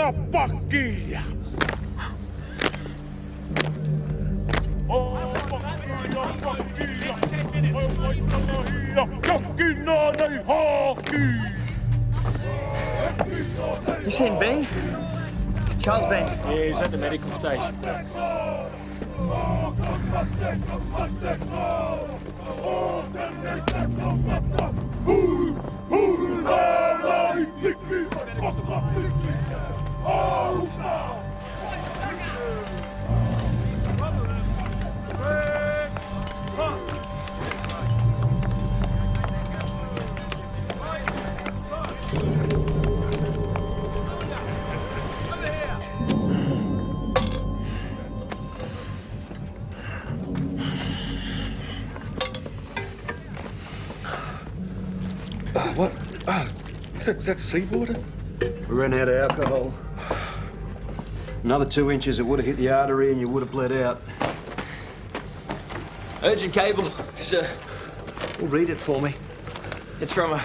ja pakkia! You seen Bean? Charles Bean? Yeah, he's at the medical station. What? Is that seawater? We ran out of alcohol. Another 2 inches, it would have hit the artery and you would have bled out. Urgent cable, sir. Well, read it for me. It's from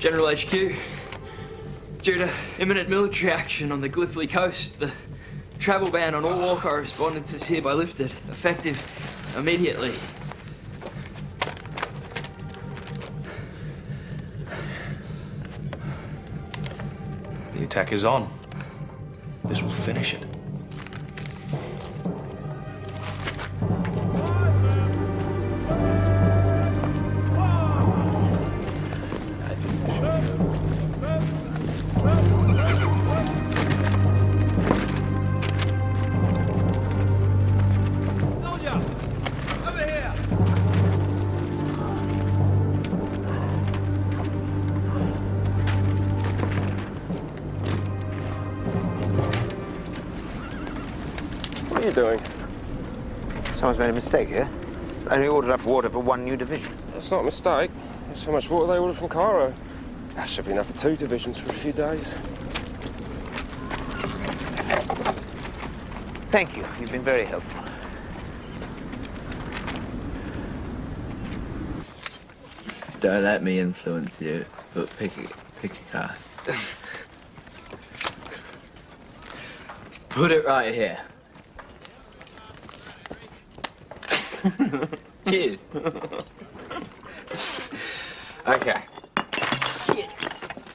General HQ. Due to imminent military action on the Gallipoli coast, the travel ban on all war correspondence is hereby lifted, effective immediately. The attack is on. This will finish it. What are you doing? Someone's made a mistake here. Only ordered up water for one new division. That's not a mistake. That's how much water they ordered from Cairo. That should be enough for 2 divisions for a few days. Thank you. You've been very helpful. Don't let me influence you, but pick a card. Put it right here. Cheers. Okay. Shit.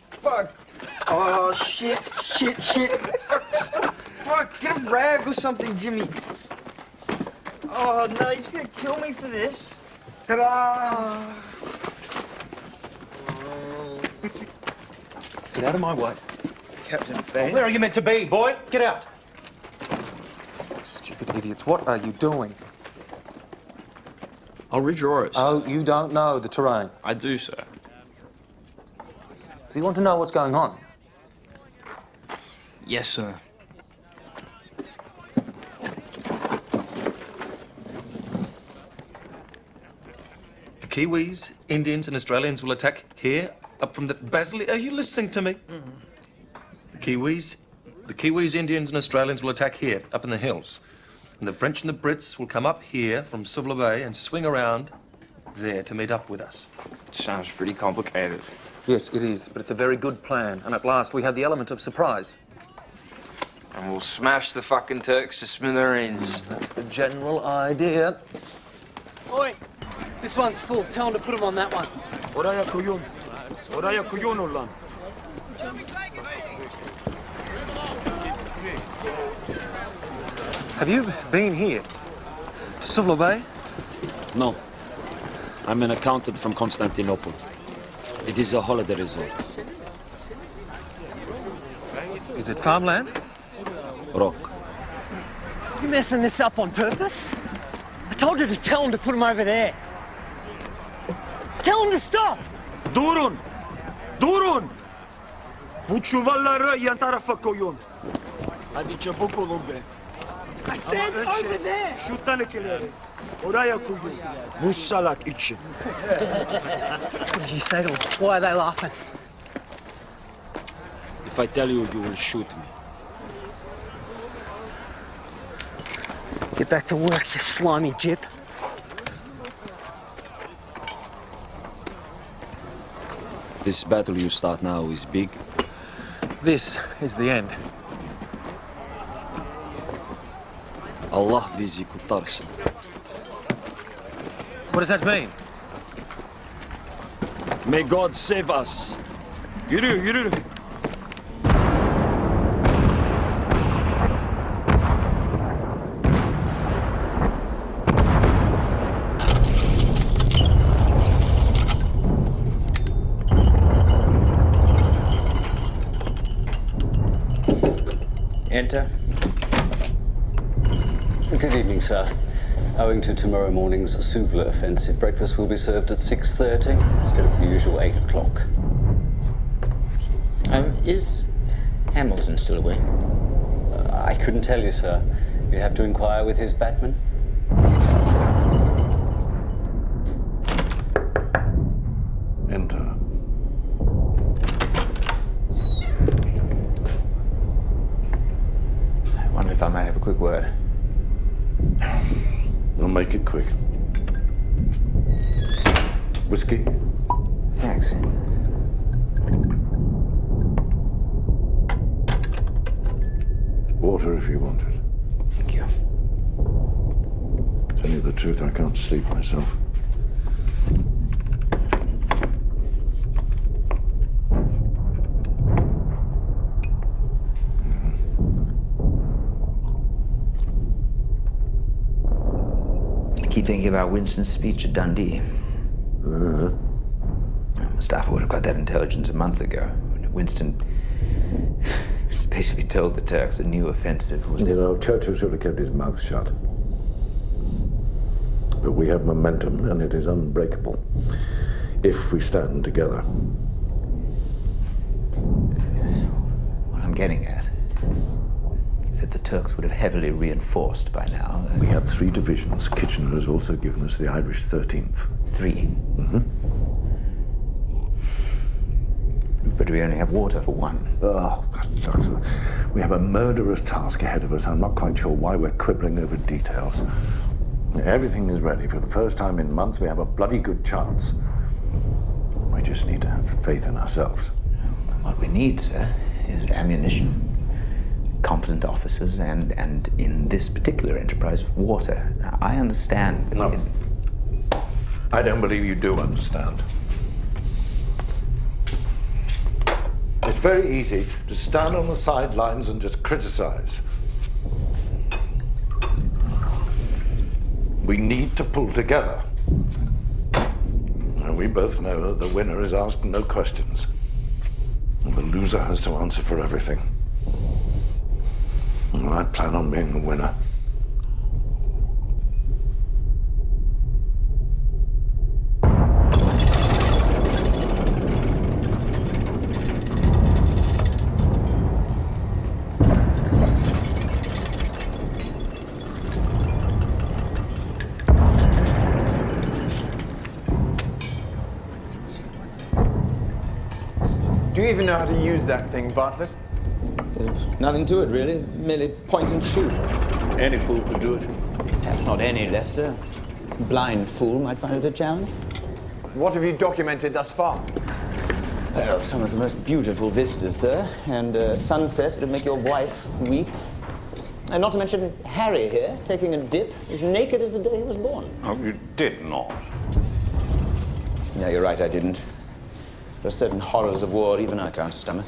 Fuck. Oh, shit. Fuck. Get a rag or something, Jimmy. Oh, no, he's gonna kill me for this. Ta-da! Get out of my way. Captain Ben. Where are you meant to be, boy? Get out. Stupid idiots, what are you doing? I'll read your orders. Oh, you don't know the terrain. I do, sir. Do you want to know what's going on? Yes, sir. The Kiwis, Indians, and Australians will attack here, up from the Basili. Are you listening to me? The Kiwis, Indians, and Australians will attack here, up in the hills. And the French and the Brits will come up here from Suvla Bay and swing around there to meet up with us. Sounds pretty complicated. Yes, it is, but it's a very good plan. And at last, we have the element of surprise. And we'll smash the fucking Turks to smithereens. That's the general idea. Oi, this one's full. Tell him to put him on that one. Oraya kuyun ulan. Have you been here? To Suvla Bay? No. I'm an accountant from Constantinople. It is a holiday resort. Is it farmland? Rock. You messing this up on purpose? I told you to tell him to put him over there. Tell him to stop! Durun! Bu çuvalları yan tarafa koyun. Hadi çabuk olun be. I said over there! Şu tenekeleri oraya koyun. Bu salak için. What did you say to him? Why are they laughing? If I tell you, you will shoot me. Get back to work, you slimy jip. This battle you start now is big. This is the end. Allah bizi kurtarsın. What does that mean? May God save us. Yürü, yürü. Enter. Good evening, sir. Owing to tomorrow morning's Suvla offensive, breakfast will be served at 6:30 instead of the usual 8 o'clock. Is Hamilton still away? I couldn't tell you, sir. You have to inquire with his batman. Enter. I wonder if I might have a quick word. We'll make it quick. Whiskey? Thanks. Water if you want it. Thank you. Tell you the truth, I can't sleep myself. I keep thinking about Winston's speech at Dundee. Mustafa would have got that intelligence a month ago. Winston basically told the Turks a new offensive was... You know, Churchill should have kept his mouth shut. But we have momentum, and it is unbreakable if we stand together. What I'm getting at is that the Turks would have heavily reinforced by now. We have 3 divisions. Kitchener has also given us the Irish 13th. 3. But we only have water for 1. Oh, Doctor, we have a murderous task ahead of us. I'm not quite sure why we're quibbling over details. Everything is ready. For the first time in months, we have a bloody good chance. We just need to have faith in ourselves. What we need, sir, is ammunition, competent officers, and in this particular enterprise, water. Now, I understand. No. I don't believe you do understand. It's very easy to stand on the sidelines and just criticize. We need to pull together. And we both know that the winner is asked no questions. And the loser has to answer for everything. And I plan on being the winner. Do you even know how to use that thing, Bartlett? There's nothing to it, really. Merely point and shoot. Any fool could do it. Perhaps not any, Lester. A blind fool might find it a challenge. What have you documented thus far? Oh, some of the most beautiful vistas, sir. And a sunset that'll make your wife weep. And not to mention Harry here, taking a dip, as naked as the day he was born. Oh, you did not. No, you're right, I didn't. There are certain horrors of war even I can't stomach.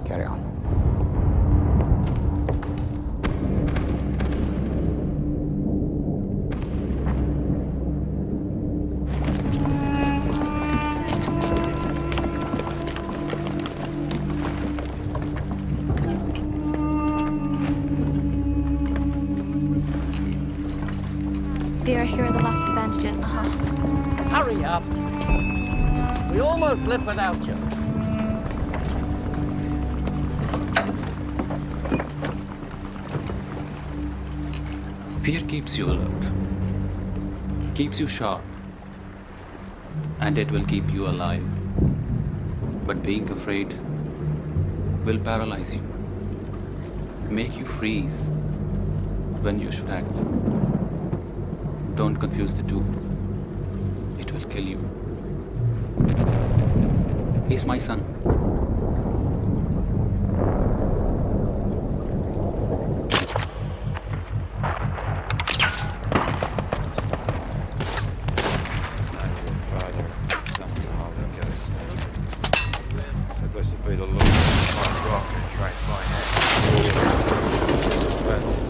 Carry on. Vera, here are the last advantages. Hurry up. We almost left without you. Fear keeps you alert, keeps you sharp, and it will keep you alive. But being afraid will paralyze you, make you freeze when you should act. Don't confuse the two. It will kill you. He's my son.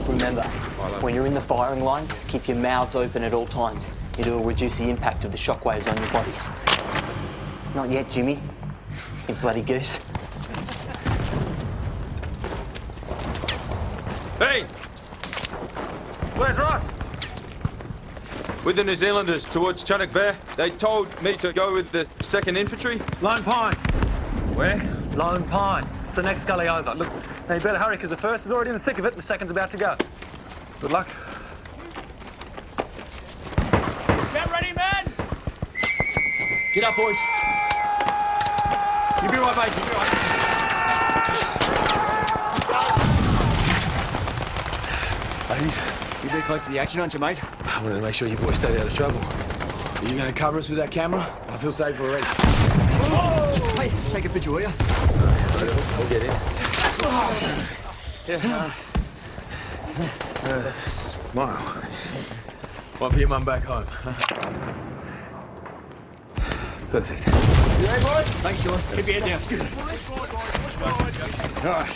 Remember, when you're in the firing lines, keep your mouths open at all times. It will reduce the impact of the shockwaves on your bodies. Not yet, Jimmy. You bloody goose. Hey! Where's Ross? With the New Zealanders towards Chunuk Bair. They told me to go with the 2nd Infantry. Lone Pine. Where? Lone Pine. It's the next gully over. Look, now you better hurry because the 1st is already in the thick of it and the 2nd's about to go. Good luck. Get ready, men! Get up, boys. You'll be right, mate. You'll be right. Ladies, You be close to the action, aren't you, mate? I wanted to make sure you boys stayed out of trouble. Are you going to cover us with that camera? I feel safe already. Hey, just take a picture, will you? I'll get in. Yeah. Smile. One for your mum back home. Perfect. You ready, boys? Thanks, Sean. Keep your head down. All right.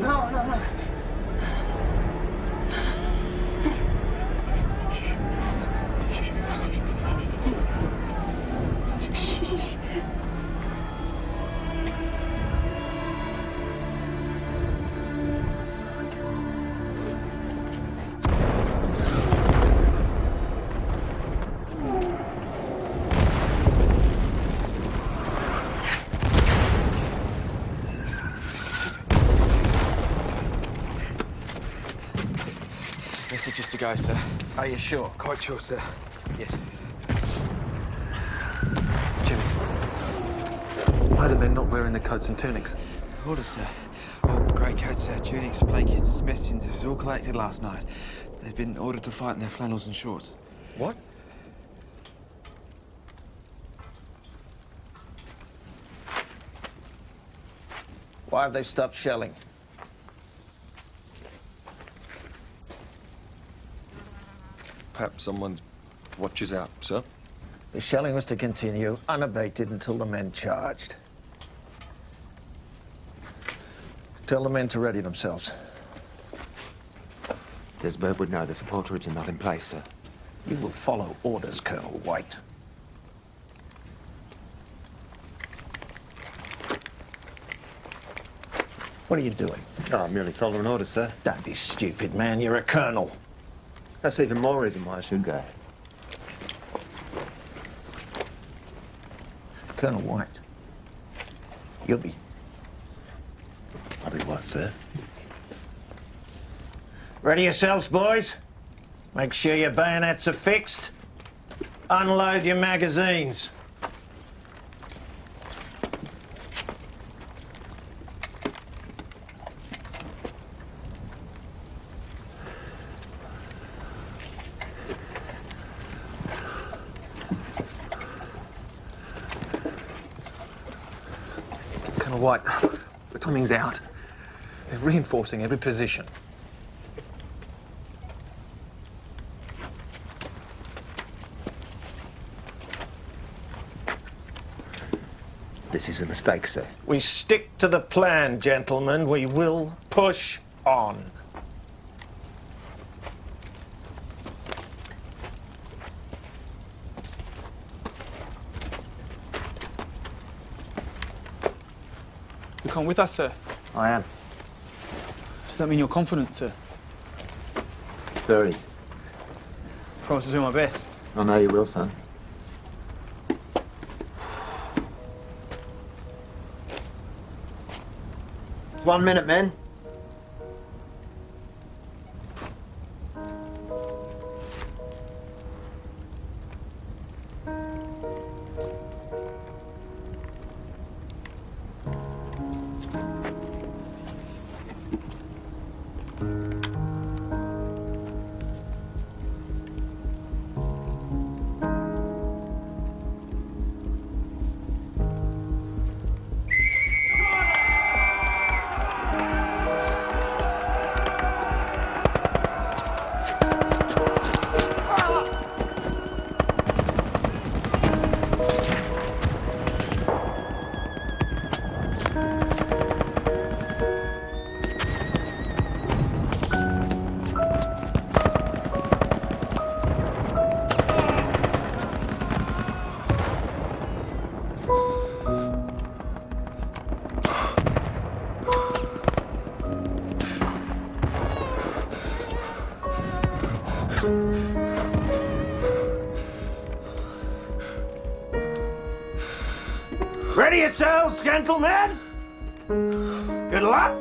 No. Messages to go, sir. Are you sure? Quite sure, sir. Yes. Jimmy, why are the men not wearing the coats and tunics? Orders, sir. All greatcoats, tunics, blankets, messings, it was all collected last night. They've been ordered to fight in their flannels and shorts. What? Why have they stopped shelling? Perhaps someone's watch is out, sir. The shelling was to continue unabated until the men charged. Tell the men to ready themselves. Desbird would know the support routes are not in place, sir. You will follow orders, Colonel White. What are you doing? Oh, I'm merely following orders, sir. Don't be stupid, man. You're a colonel. That's even more reason why I should go. Colonel White, you'll be... I'll be what, sir? Ready yourselves, boys. Make sure your bayonets are fixed. Unload your magazines. Colonel White, the timing's out. They're reinforcing every position. This is a mistake, sir. We stick to the plan, gentlemen. We will push on. You come with us, sir? I am. Does that mean you're confident, sir? Very. Promise to do my best. I know you will, son. One minute, men. Ready yourselves, gentlemen. Good luck.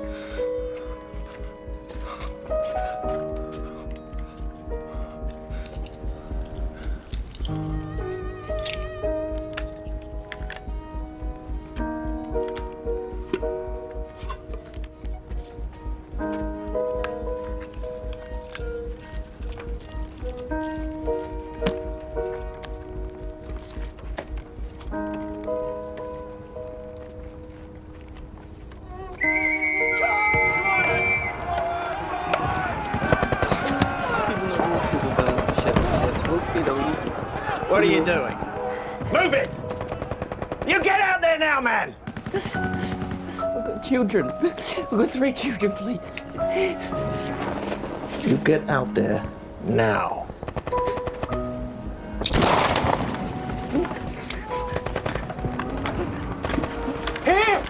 What are you doing? Move it! You get out there now, man! We've got children. We've got 3 children, please. You get out there now. Here!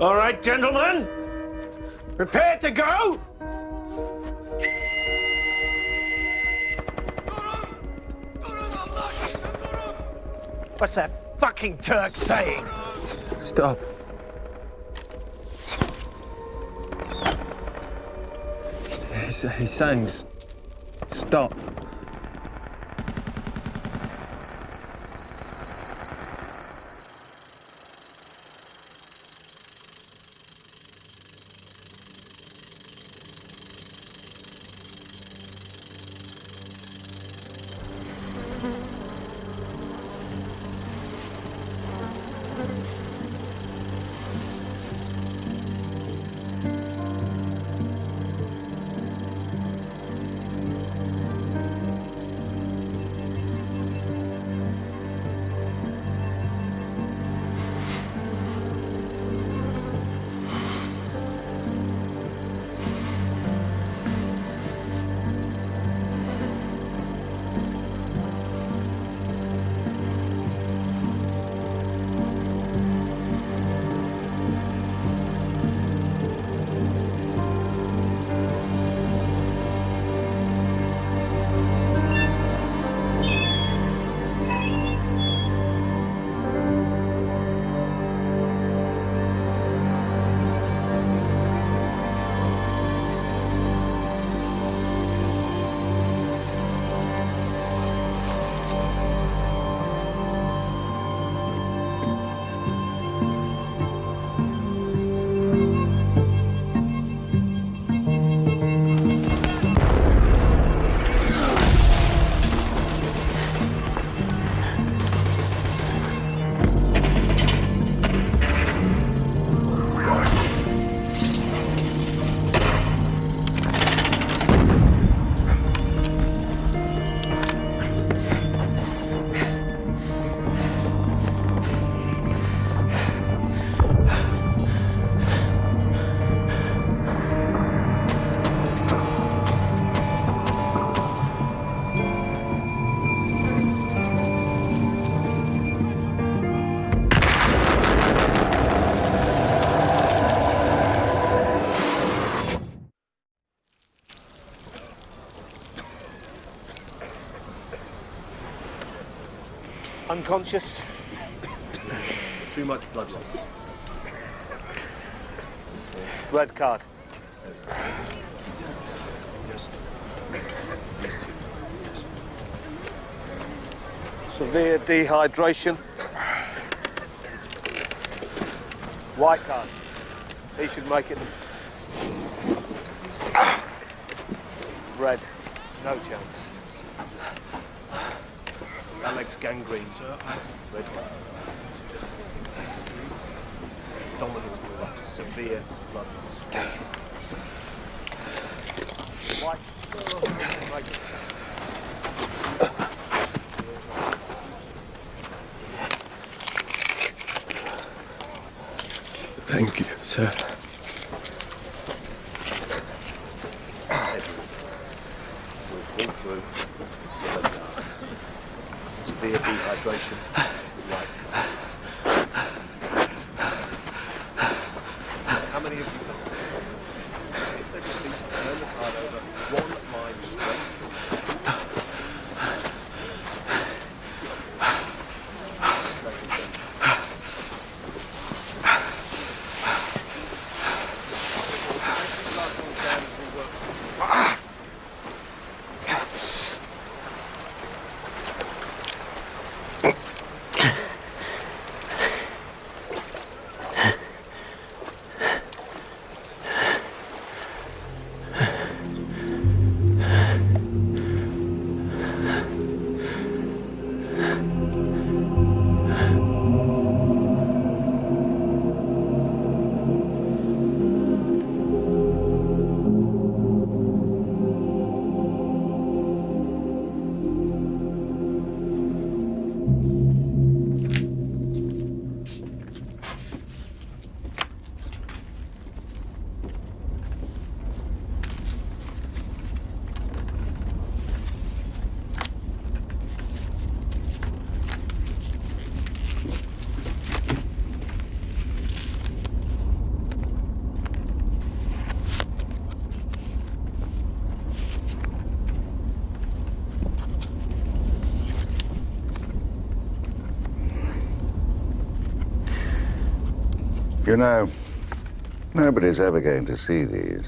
All right, gentlemen. Prepare to go. What's that fucking Turk saying? Stop. He's saying stop. Unconscious. Too much blood loss. Red card. Severe dehydration. White card. He should make it. Red. No chance. That leg's gangrene, sir. Red one. Dominant blood. Severe blood loss. White. Make it. Thank you, sir. We'll pull through. Severe dehydration. Right. How many of you got? If they're deceased, turn the card over. One line straight. You know, nobody's ever going to see these.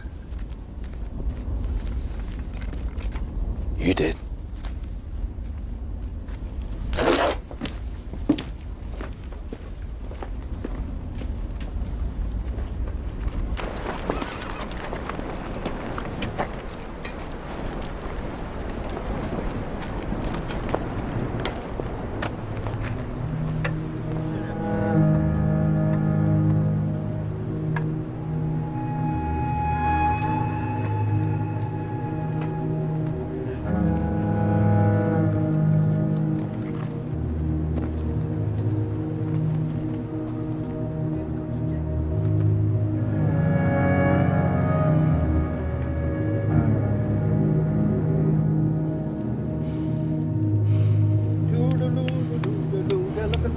You did.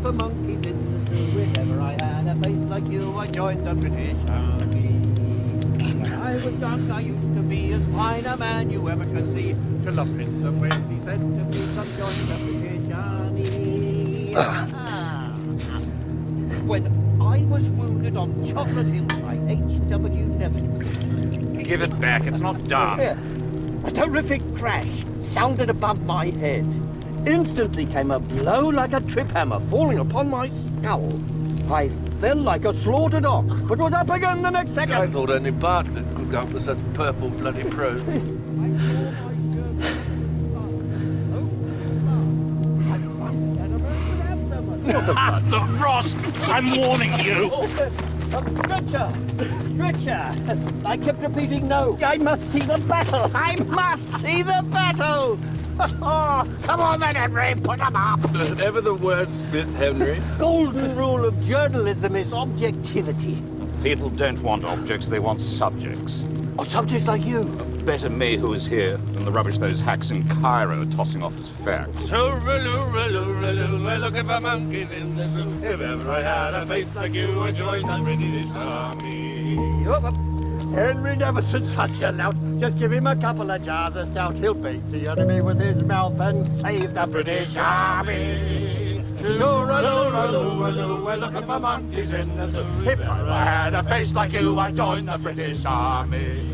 For monkeys in the zoo. If ever I had a face like you, I joined the British Army. When I was young, I used to be as fine a man you ever could see. Till the Prince of Wales, he said to me, come join the British Army. When I was wounded on Chocolate Hill by H.W. Neville. Give it back, it's not done. A terrific crash sounded above my head. Instantly came a blow like a trip hammer falling upon my skull. I fell like a slaughtered ox, but was up again the next second. I thought only Bartlett could go for such purple bloody prose. Ross, I'm warning you. Stretcher! I kept repeating no. I must see the battle. I must see the battle. Oh, come on then, Henry, put them up. Never the wordsmith, Henry. Golden rule of journalism is objectivity. People don't want objects, they want subjects. Oh, subjects like you. Better me who is here than the rubbish those hacks in Cairo are tossing off as fact. We're looking for monkeys in the zoo. If ever I had a face like you, I joined the British Army. Henry never said such a lout. Just give him a couple of jars of stout. He'll bait the enemy with his mouth and save the British Army. Tooraloo, we're looking for monkeys in the zoo. If I had a face like you, I'd join the British Army.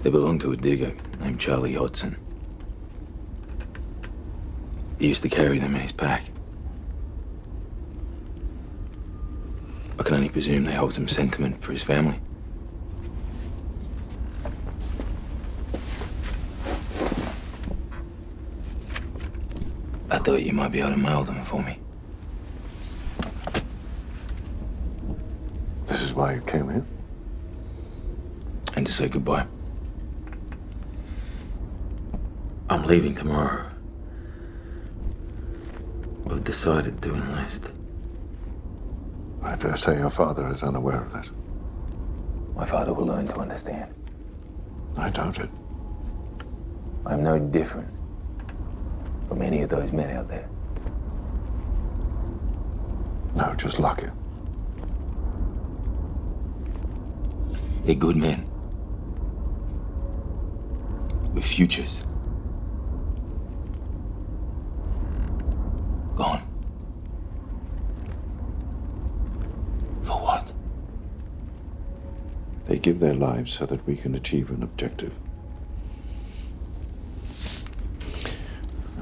They belonged to a digger named Charlie Hodson. He used to carry them in his pack. I can only presume they hold some sentiment for his family. I thought you might be able to mail them for me. This is why you came here? And to say goodbye. I'm leaving tomorrow. I've decided to enlist. I dare say your father is unaware of this. My father will learn to understand. I doubt it. I'm no different from any of those men out there. No, just lucky. They're good men. With futures. Gone. For what? They give their lives so that we can achieve an objective.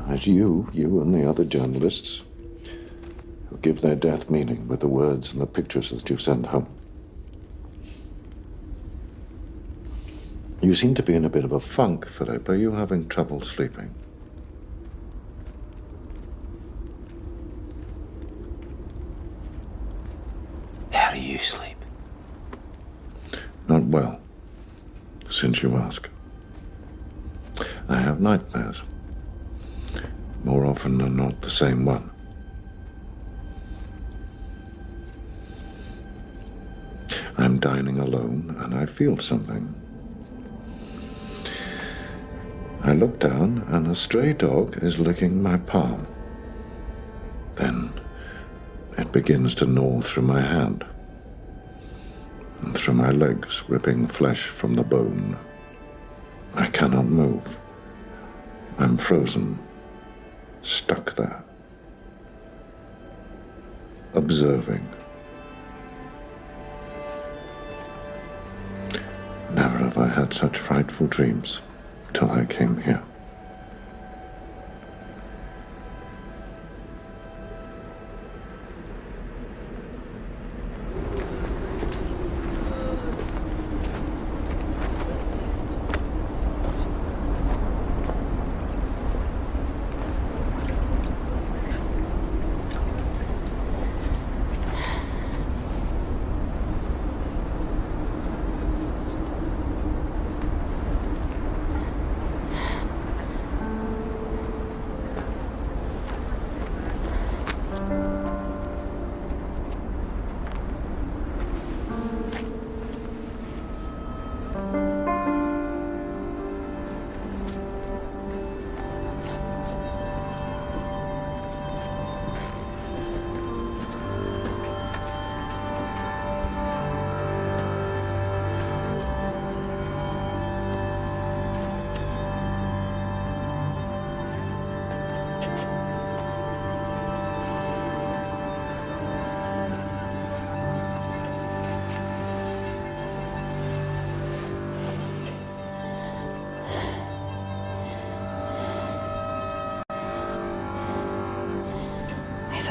As you and the other journalists who give their death meaning with the words and the pictures that you send home. You seem to be in a bit of a funk, Philip. Are you having trouble sleeping? How do you sleep? Not well, since you ask. I have nightmares. More often than not, the same one. I'm dining alone, and I feel something. I look down, and a stray dog is licking my palm. Then it begins to gnaw through my hand, and through my legs, ripping flesh from the bone. I cannot move. I'm frozen, stuck there, observing. Never have I had such frightful dreams till I came here.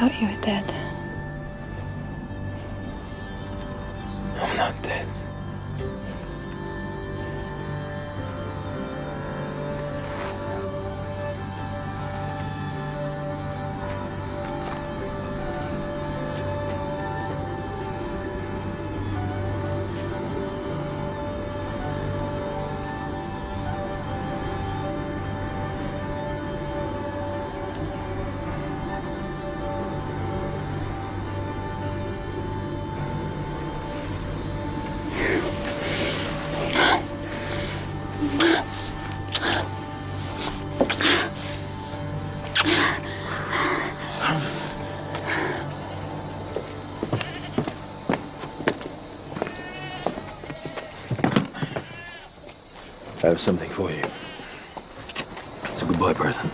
thought you were dead. I'm not dead. I have something for you. It's a goodbye present.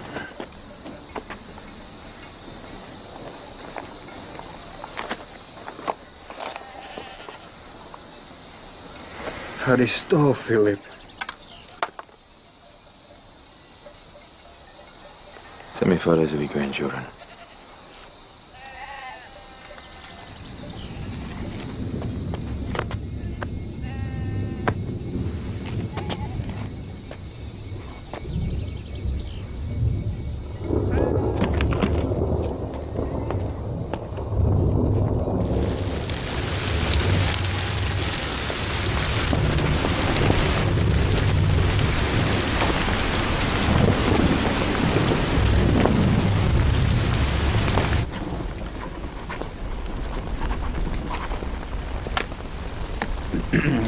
Ευχαριστώ, Philip. Send me photos of your grandchildren.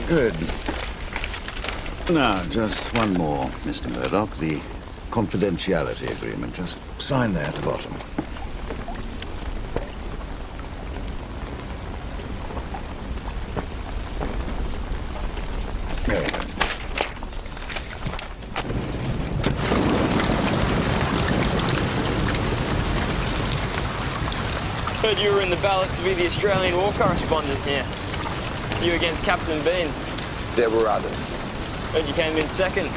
Good. Now, just one more, Mr. Murdoch. The confidentiality agreement. Just sign there at the bottom. There we go. Heard you were in the ballot to be the Australian war correspondent here. You against Captain Bean. There were others. Heard you came in second.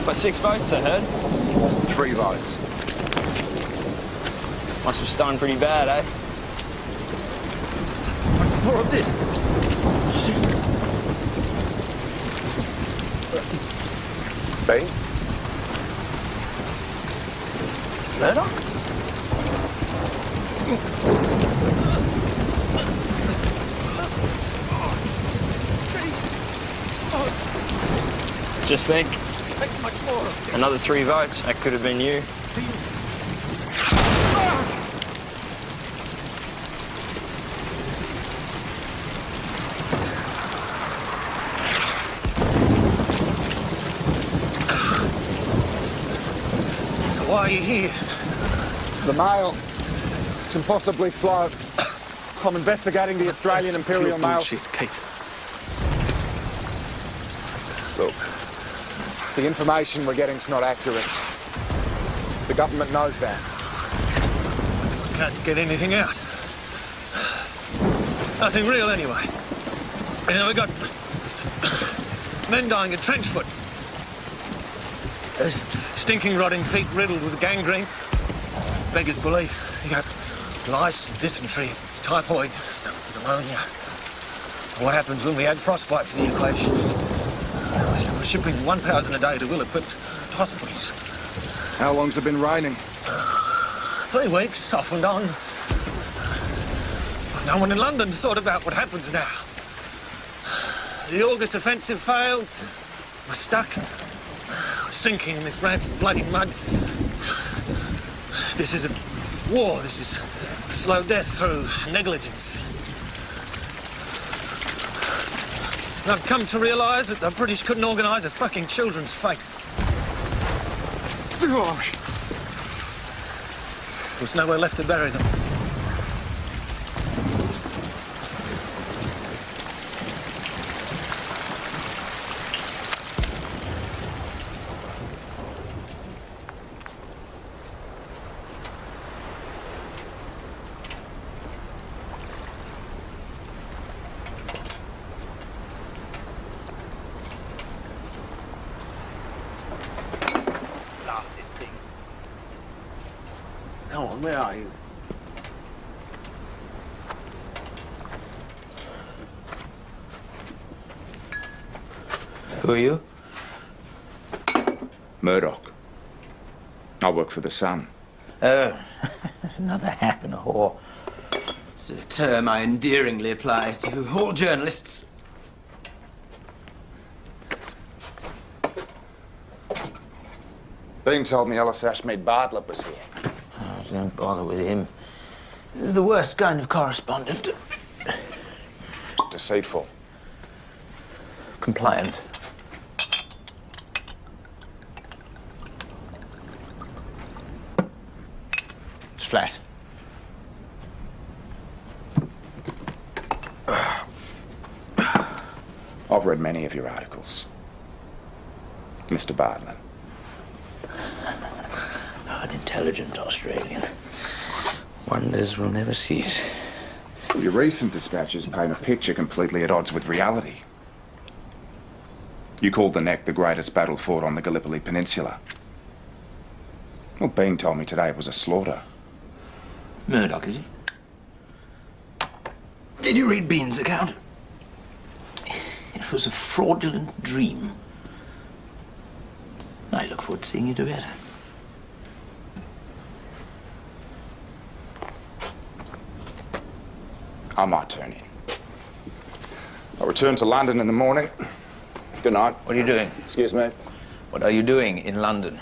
By 6 votes, I heard. 3 votes. Must have stung pretty bad, eh? More of this. Shit. Bean? Murdoch? Just think. Another 3 votes. That could have been you. So why are you here? The mail. It's impossibly slow. I'm investigating the Australian Imperial Mail. Bullshit, Kate. Look, the information we're getting's not accurate. The government knows that. Can't get anything out. Nothing real anyway. You know, we got men dying at Trenchfoot. There's stinking, rotting feet riddled with gangrene. Beggars belief. You got lice, dysentery, typhoid, pneumonia. What happens when we add frostbite to the equation? We're shipping 1,000 a day to ill-equipped hospitals. How long's it been raining? 3 weeks, off and on. No one in London thought about what happens now. The August offensive failed. We're stuck. We're sinking in this rancid, bloody mud. This isn't war. This is slow death through negligence. And I've come to realise that the British couldn't organise a fucking children's fete. There's nowhere left to bury them. Come on, where are you? Who are you? Murdoch. I work for the Sun. Oh, another hack and a whore. It's a term I endearingly apply to all journalists. Bean told me Ellis Ashmead Bartlett was here. Oh, don't bother with him. He's the worst kind of correspondent. Deceitful. Compliant. It's flat. I've read many of your articles, Mr. Bartlett. An intelligent Australian. Wonders will never cease. Your recent dispatches paint a picture completely at odds with reality. You called the Neck the greatest battle fought on the Gallipoli Peninsula. Well, Bean told me today it was a slaughter. Murdoch, is he? Did you read Bean's account? It was a fraudulent dream. I look forward to seeing you do better. I might turn in. I'll return to London in the morning. Good night. What are you doing? Excuse me. What are you doing in London?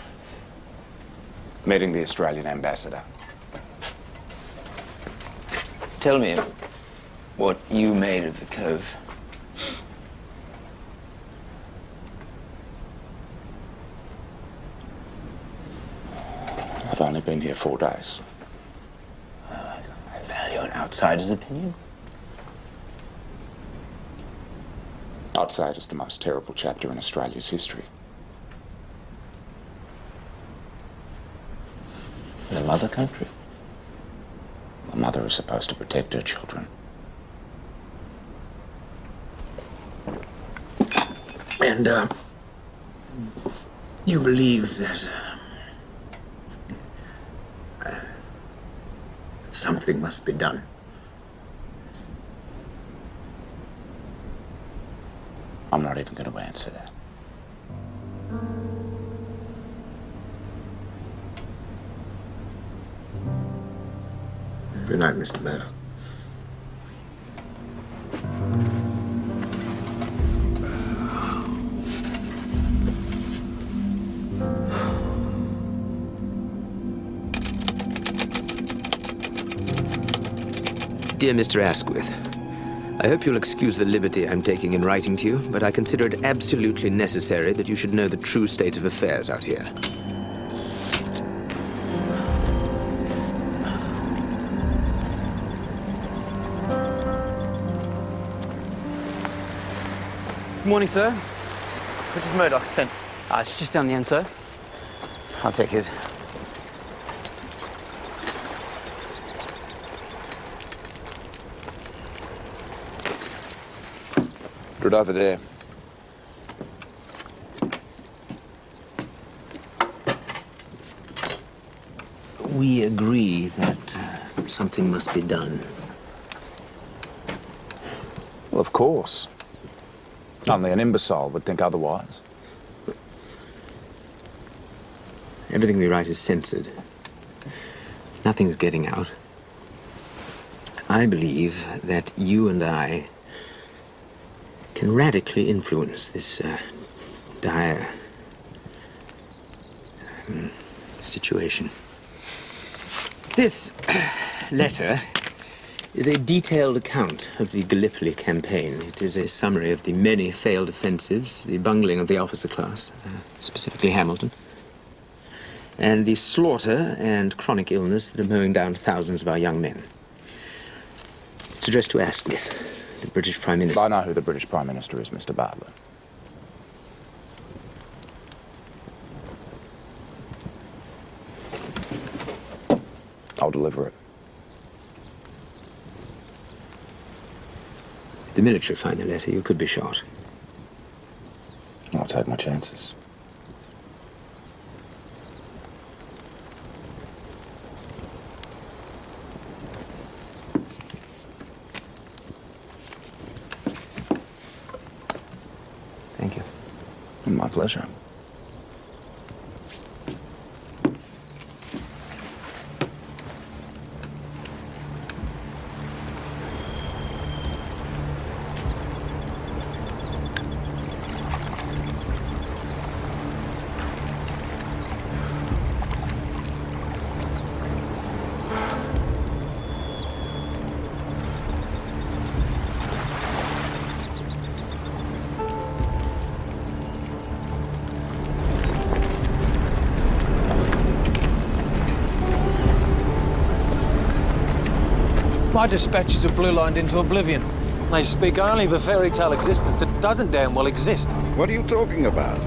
Meeting the Australian ambassador. Tell me what you made of the cove. I've only been here 4 days. I value an outsider's opinion. I'd say it is the most terrible chapter in Australia's history. The mother country? A mother is supposed to protect her children. And, you believe that something must be done? I'm not even going to answer that. Good night, Mr. Murdoch. Dear Mr. Asquith, I hope you'll excuse the liberty I'm taking in writing to you, but I consider it absolutely necessary that you should know the true state of affairs out here. Good morning, sir. Which is Murdoch's tent? It's just down the end, sir. I'll take his. Put it over there. We agree that something must be done. Well, of course. Only an imbecile would think otherwise. Everything we write is censored. Nothing's getting out. I believe that you and I can radically influence this dire situation. This letter is a detailed account of the Gallipoli campaign. It is a summary of the many failed offensives, the bungling of the officer class, specifically Hamilton, and the slaughter and chronic illness that are mowing down thousands of our young men. It's addressed to Asquith, the British Prime Minister. I know who the British Prime Minister is, Mr. Bartlett. I'll deliver it. If the military find the letter, you could be shot. I'll take my chances. Thank you. My pleasure. My dispatches are blue-lined into oblivion. They speak only of a fairy tale existence that doesn't damn well exist. What are you talking about?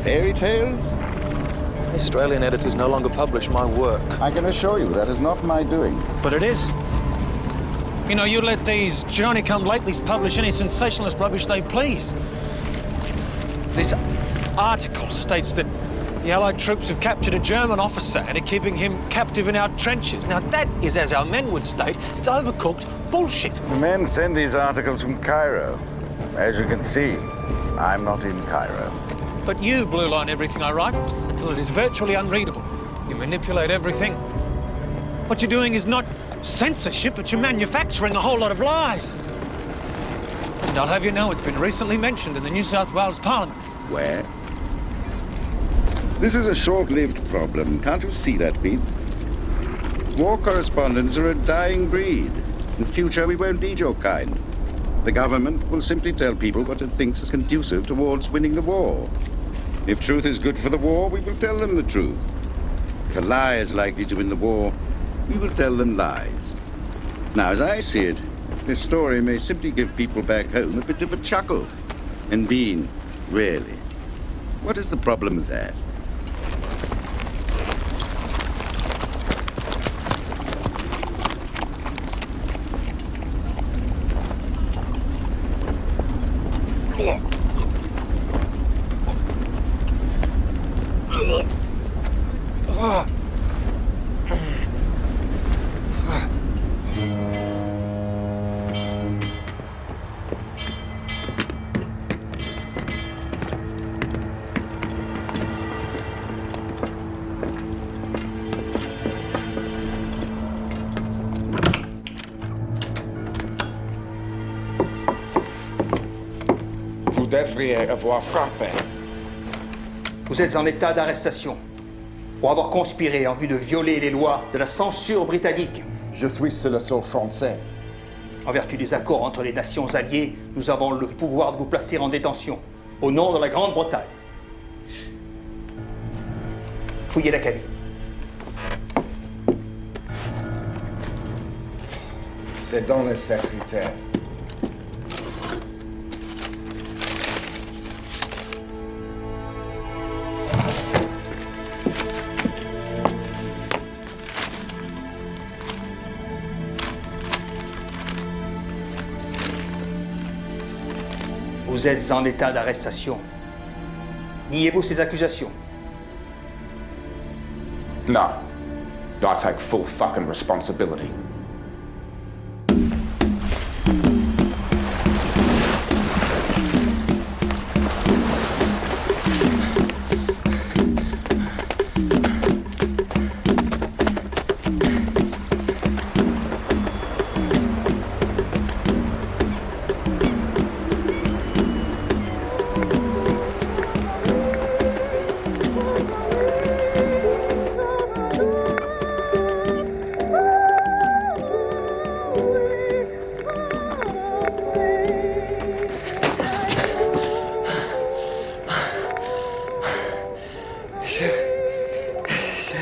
Fairy tales? The Australian editors no longer publish my work. I can assure you that is not my doing. But it is. You know, you let these Johnny-come-latelys publish any sensationalist rubbish they please. This article states that the Allied troops have captured a German officer and are keeping him captive in our trenches. Now, that is, as our men would state, it's overcooked bullshit. The men send these articles from Cairo. As you can see, I'm not in Cairo. But you blue line everything I write until it is virtually unreadable. You manipulate everything. What you're doing is not censorship, but you're manufacturing a whole lot of lies. And I'll have you know it's been recently mentioned in the New South Wales Parliament. Where? This is a short-lived problem. Can't you see that, Pete? War correspondents are a dying breed. In future, we won't need your kind. The government will simply tell people what it thinks is conducive towards winning the war. If truth is good for the war, we will tell them the truth. If a lie is likely to win the war, we will tell them lies. Now, as I see it, this story may simply give people back home a bit of a chuckle. And Bean, really, what is the problem with that? Vous devriez avoir frappé. Vous êtes en état d'arrestation pour avoir conspiré en vue de violer les lois de la censure britannique. Je suis sur le sol français. En vertu des accords entre les nations alliées, nous avons le pouvoir de vous placer en détention, au nom de la Grande-Bretagne. Fouillez la cabine. C'est dans le secrétaire. Vous êtes en état d'arrestation. Niez-vous ces accusations? No. I take full fucking responsibility.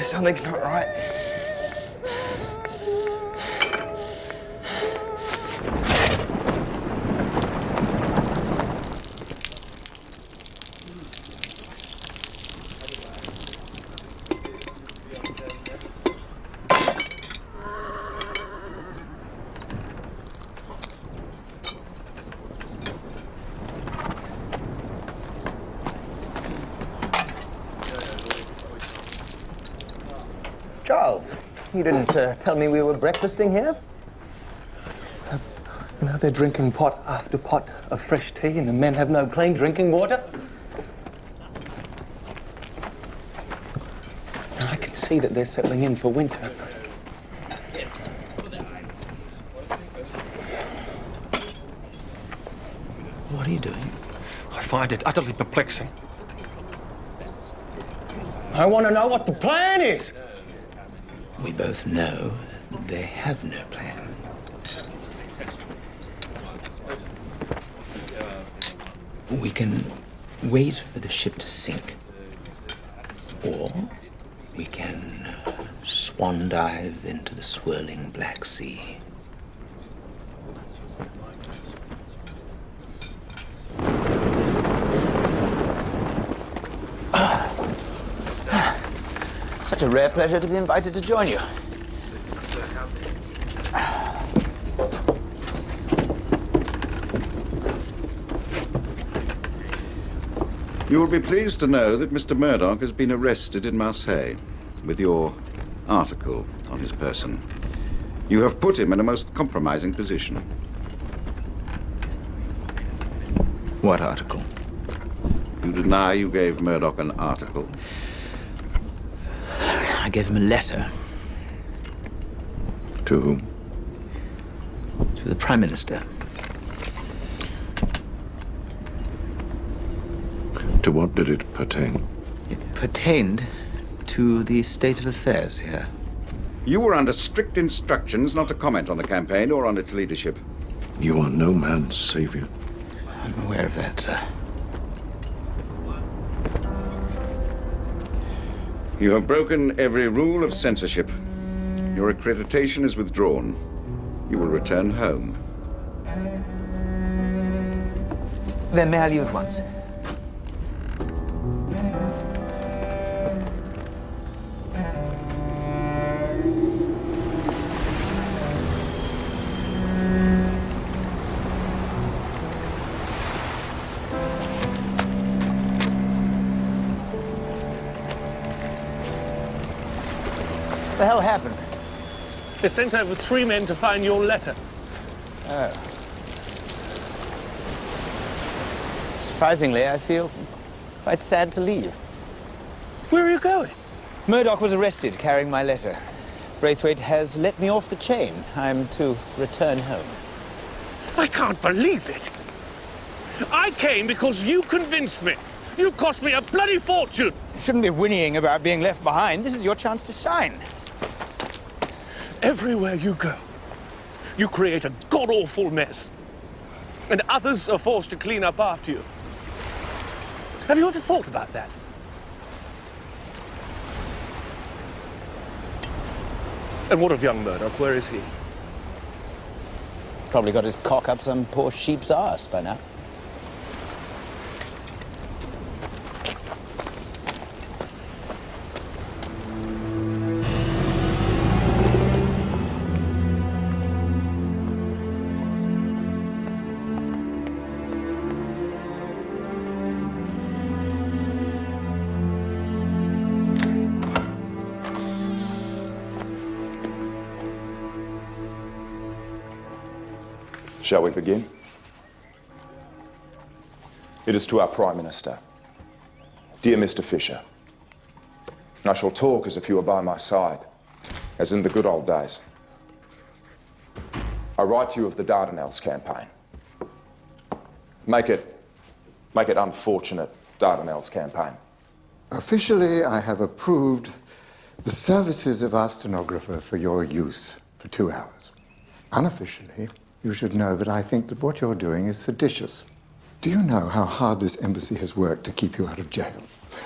Something's not right. Charles, you didn't tell me we were breakfasting here? You know, they're drinking pot after pot of fresh tea and the men have no clean drinking water. see that they're settling in for winter. What are you doing? I find it utterly perplexing. I want to know what the plan is. We both know they have no plan. We can wait for the ship to sink, or we can swan dive into the swirling Black Sea. Such a rare pleasure to be invited to join you. You will be pleased to know that Mr. Murdoch has been arrested in Marseille with your article on his person. You have put him in a most compromising position. What article? You deny you gave Murdoch an article? I gave him a letter. To whom? To the Prime Minister. To what did it pertain? It pertained to the state of affairs here. You were under strict instructions not to comment on the campaign or on its leadership. You are no man's savior. I'm aware of that, sir. You have broken every rule of censorship. Your accreditation is withdrawn. You will return home. Then may I leave at once? What the hell happened? They sent over 3 men to find your letter. Oh. Surprisingly, I feel quite sad to leave. Where are you going? Murdoch was arrested carrying my letter. Braithwaite has let me off the chain. I'm to return home. I can't believe it. I came because you convinced me. You cost me a bloody fortune. You shouldn't be whinnying about being left behind. This is your chance to shine. Everywhere you go, you create a god-awful mess. And others are forced to clean up after you. Have you ever thought about that? And what of young Murdoch? Where is he? Probably got his cock up some poor sheep's arse by now. Shall we begin? It is to our Prime Minister. Dear Mr. Fisher, I shall talk as if you were by my side, as in the good old days. I write to you of the Dardanelles campaign. Make it unfortunate Dardanelles campaign. Officially, I have approved the services of our stenographer for your use for 2 hours. Unofficially, you should know that I think that what you're doing is seditious. Do you know how hard this embassy has worked to keep you out of jail?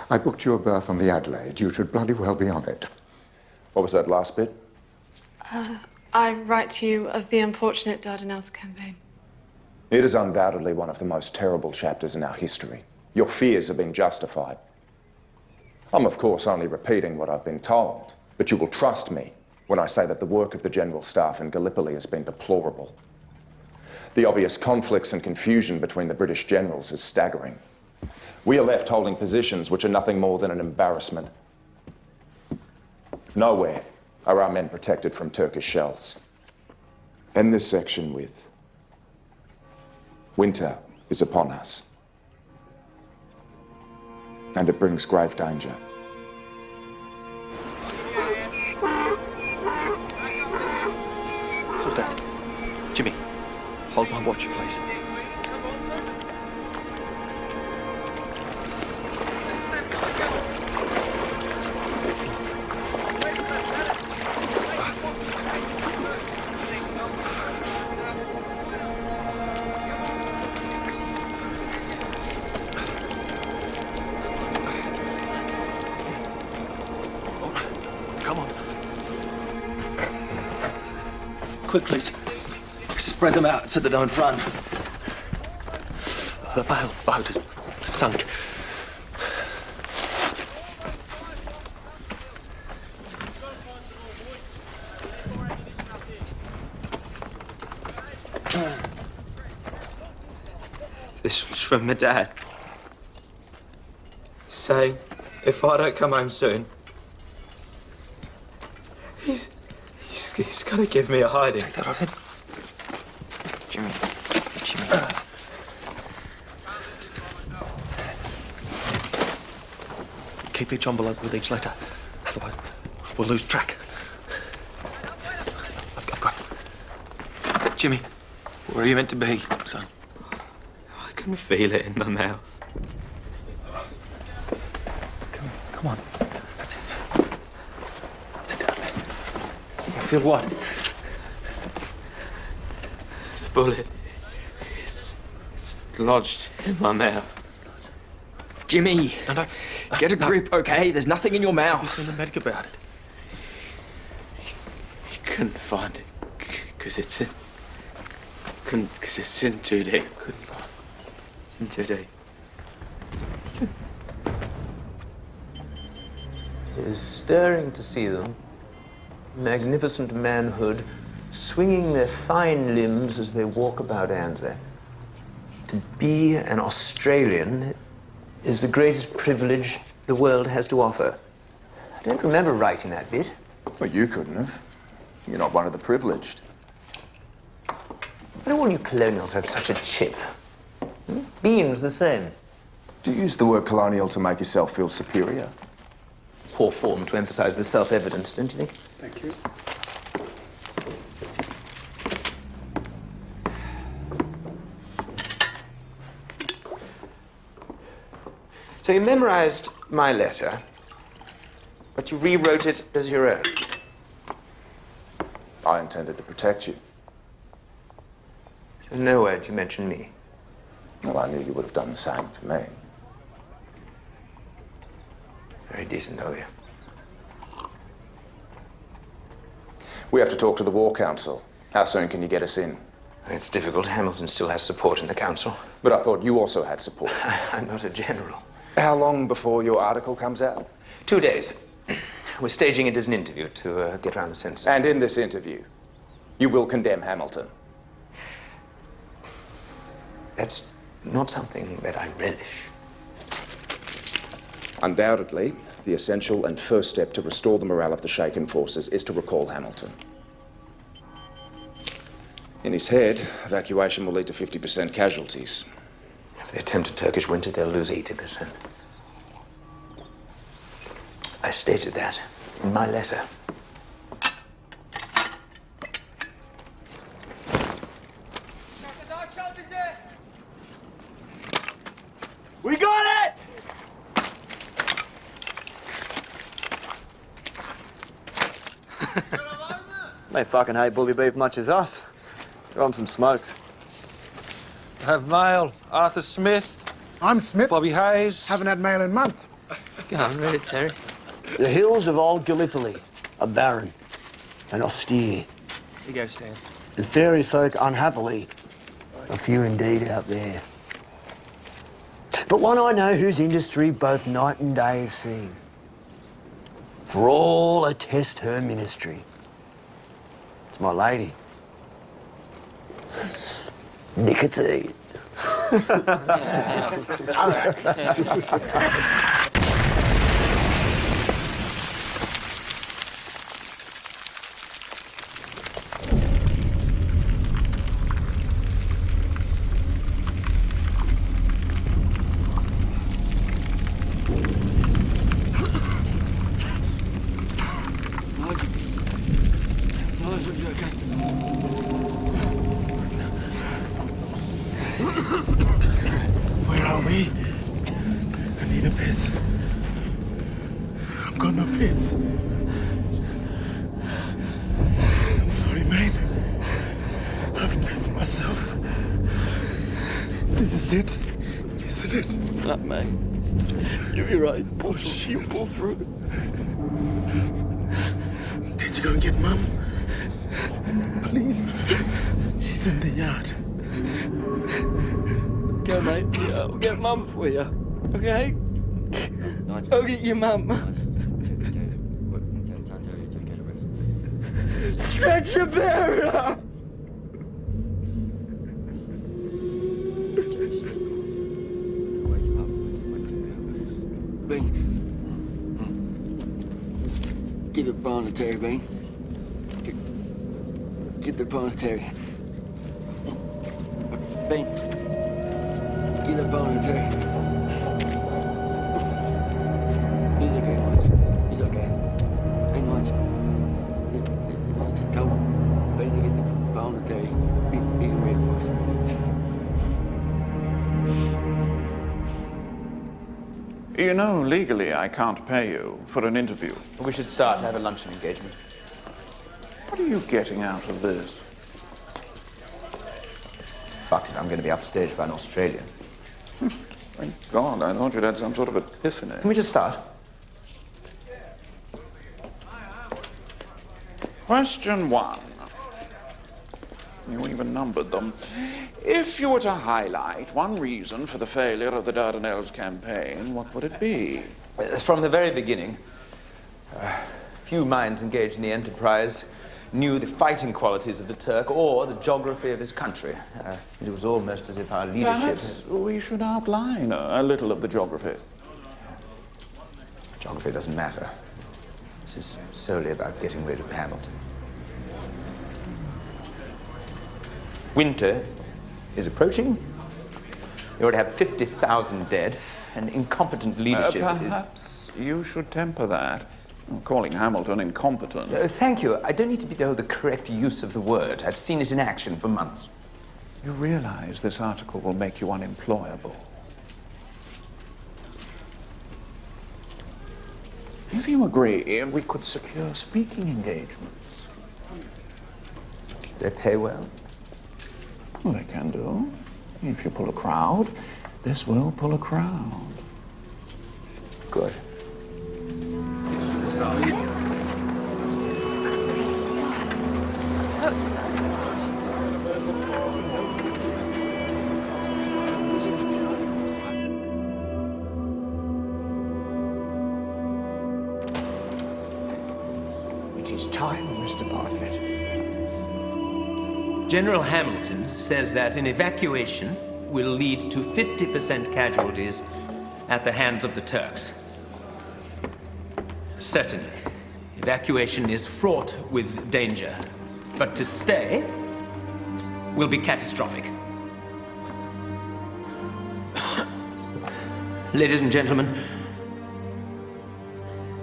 I booked you a berth on the Adelaide. You should bloody well be on it. What was that last bit? I write to you of the unfortunate Dardanelles campaign. It is undoubtedly one of the most terrible chapters in our history. Your fears have been justified. I'm, of course, only repeating what I've been told, but you will trust me when I say that the work of the General Staff in Gallipoli has been deplorable. The obvious conflicts and confusion between the British generals is staggering. We are left holding positions which are nothing more than an embarrassment. Nowhere are our men protected from Turkish shells. End this section with, winter is upon us, and it brings grave danger. Hold my watch, please. Come on. Quick, please. Spread them out so they don't run. The boat is sunk. This was from my dad. Saying, if I don't come home soon, he's gonna give me a hiding. Take that off it. Jimmy. Keep each envelope with each letter. Otherwise, we'll lose track. I've got it. Jimmy, where are you meant to be, son? I can feel it in my mouth. Come on. Sit down. You feel what? The bullet. It's lodged in my mouth. Jimmy, get a grip, okay? There's nothing in your mouth. I've seen the medic about it. He couldn't find it because it's in too deep. It's in too deep. It is stirring to see them, magnificent manhood, swinging their fine limbs as they walk about Anzac. To be an Australian is the greatest privilege the world has to offer. I don't remember writing that bit. Well, you couldn't have. You're not one of the privileged. Why do all you colonials have such a chip? Bean's the same. Do you use the word colonial to make yourself feel superior? Poor form to emphasize the self-evident, don't you think? Thank you. So you memorized my letter, but you rewrote it as your own. I intended to protect you. So nowhere did you mention me. Well, I knew you would have done the same for me. Very decent of you. We have to talk to the War Council. How soon can you get us in? It's difficult. Hamilton still has support in the council. But I thought you also had support. I'm not a general. How long before your article comes out? 2 days. We're staging it as an interview to get around the census. And in this interview, you will condemn Hamilton. That's not something that I relish. Undoubtedly, the essential and first step to restore the morale of the shaken forces is to recall Hamilton. In his head, evacuation will lead to 50% casualties. If they attempt a Turkish winter, they'll lose 80%. I stated that in my letter. We got it! They fucking hate bully beef much as us. Throw them some smokes. Have mail. Arthur Smith. I'm Smith. Bobby Hayes. Haven't had mail in months. Go on, read it, Terry. The hills of old Gallipoli are barren and austere. You go, Stan. And fairy folk, unhappily, are few indeed out there. But one I know whose industry both night and day is seen. For all attest her ministry. It's my lady. Nicotine. Where are we? I need a piss. I'm gonna piss. I'm sorry, mate. I've pissed myself. This is it, isn't it? Not mate. You're right. Pull through. Did you go and get Mum? Please. She's in the yard. Go, mate. Yeah, I'll get Mum for you. Okay? I'll get your Mum. Stretcher bearer! Bing. Get the planetary, Bing. Get the planetary. Bing. Get the planetary. He's okay, Lawrence. He's okay. Hey, Lawrence. Just go. Bing, get the planetary. He can wait for us. You know, legally, I can't pay you for an interview. We should start. I have a luncheon engagement. What are you getting out of this? Fucked it, I'm going to be upstaged by an Australian. Thank God, I thought you'd had some sort of epiphany. Can we just start? Question 1. You even numbered them. If you were to highlight one reason for the failure of the Dardanelles campaign, what would it be? From the very beginning, few minds engaged in the enterprise knew the fighting qualities of the Turk or the geography of his country. It was almost as if our leadership... Perhaps we should outline a little of the geography. Geography doesn't matter. This is solely about getting rid of Hamilton. Winter is approaching. You already have 50,000 dead, and incompetent leadership... Perhaps you should temper that. Calling Hamilton incompetent. Thank you. I don't need to be told the correct use of the word. I've seen it in action for months. You realize this article will make you unemployable. If you agree, we could secure speaking engagements. They pay well? Well, they can do. If you pull a crowd, this will pull a crowd. Good. It is time, Mr. Bartlett. General Hamilton says that an evacuation will lead to 50% casualties at the hands of the Turks. Certainly, evacuation is fraught with danger, but to stay will be catastrophic. Ladies and gentlemen,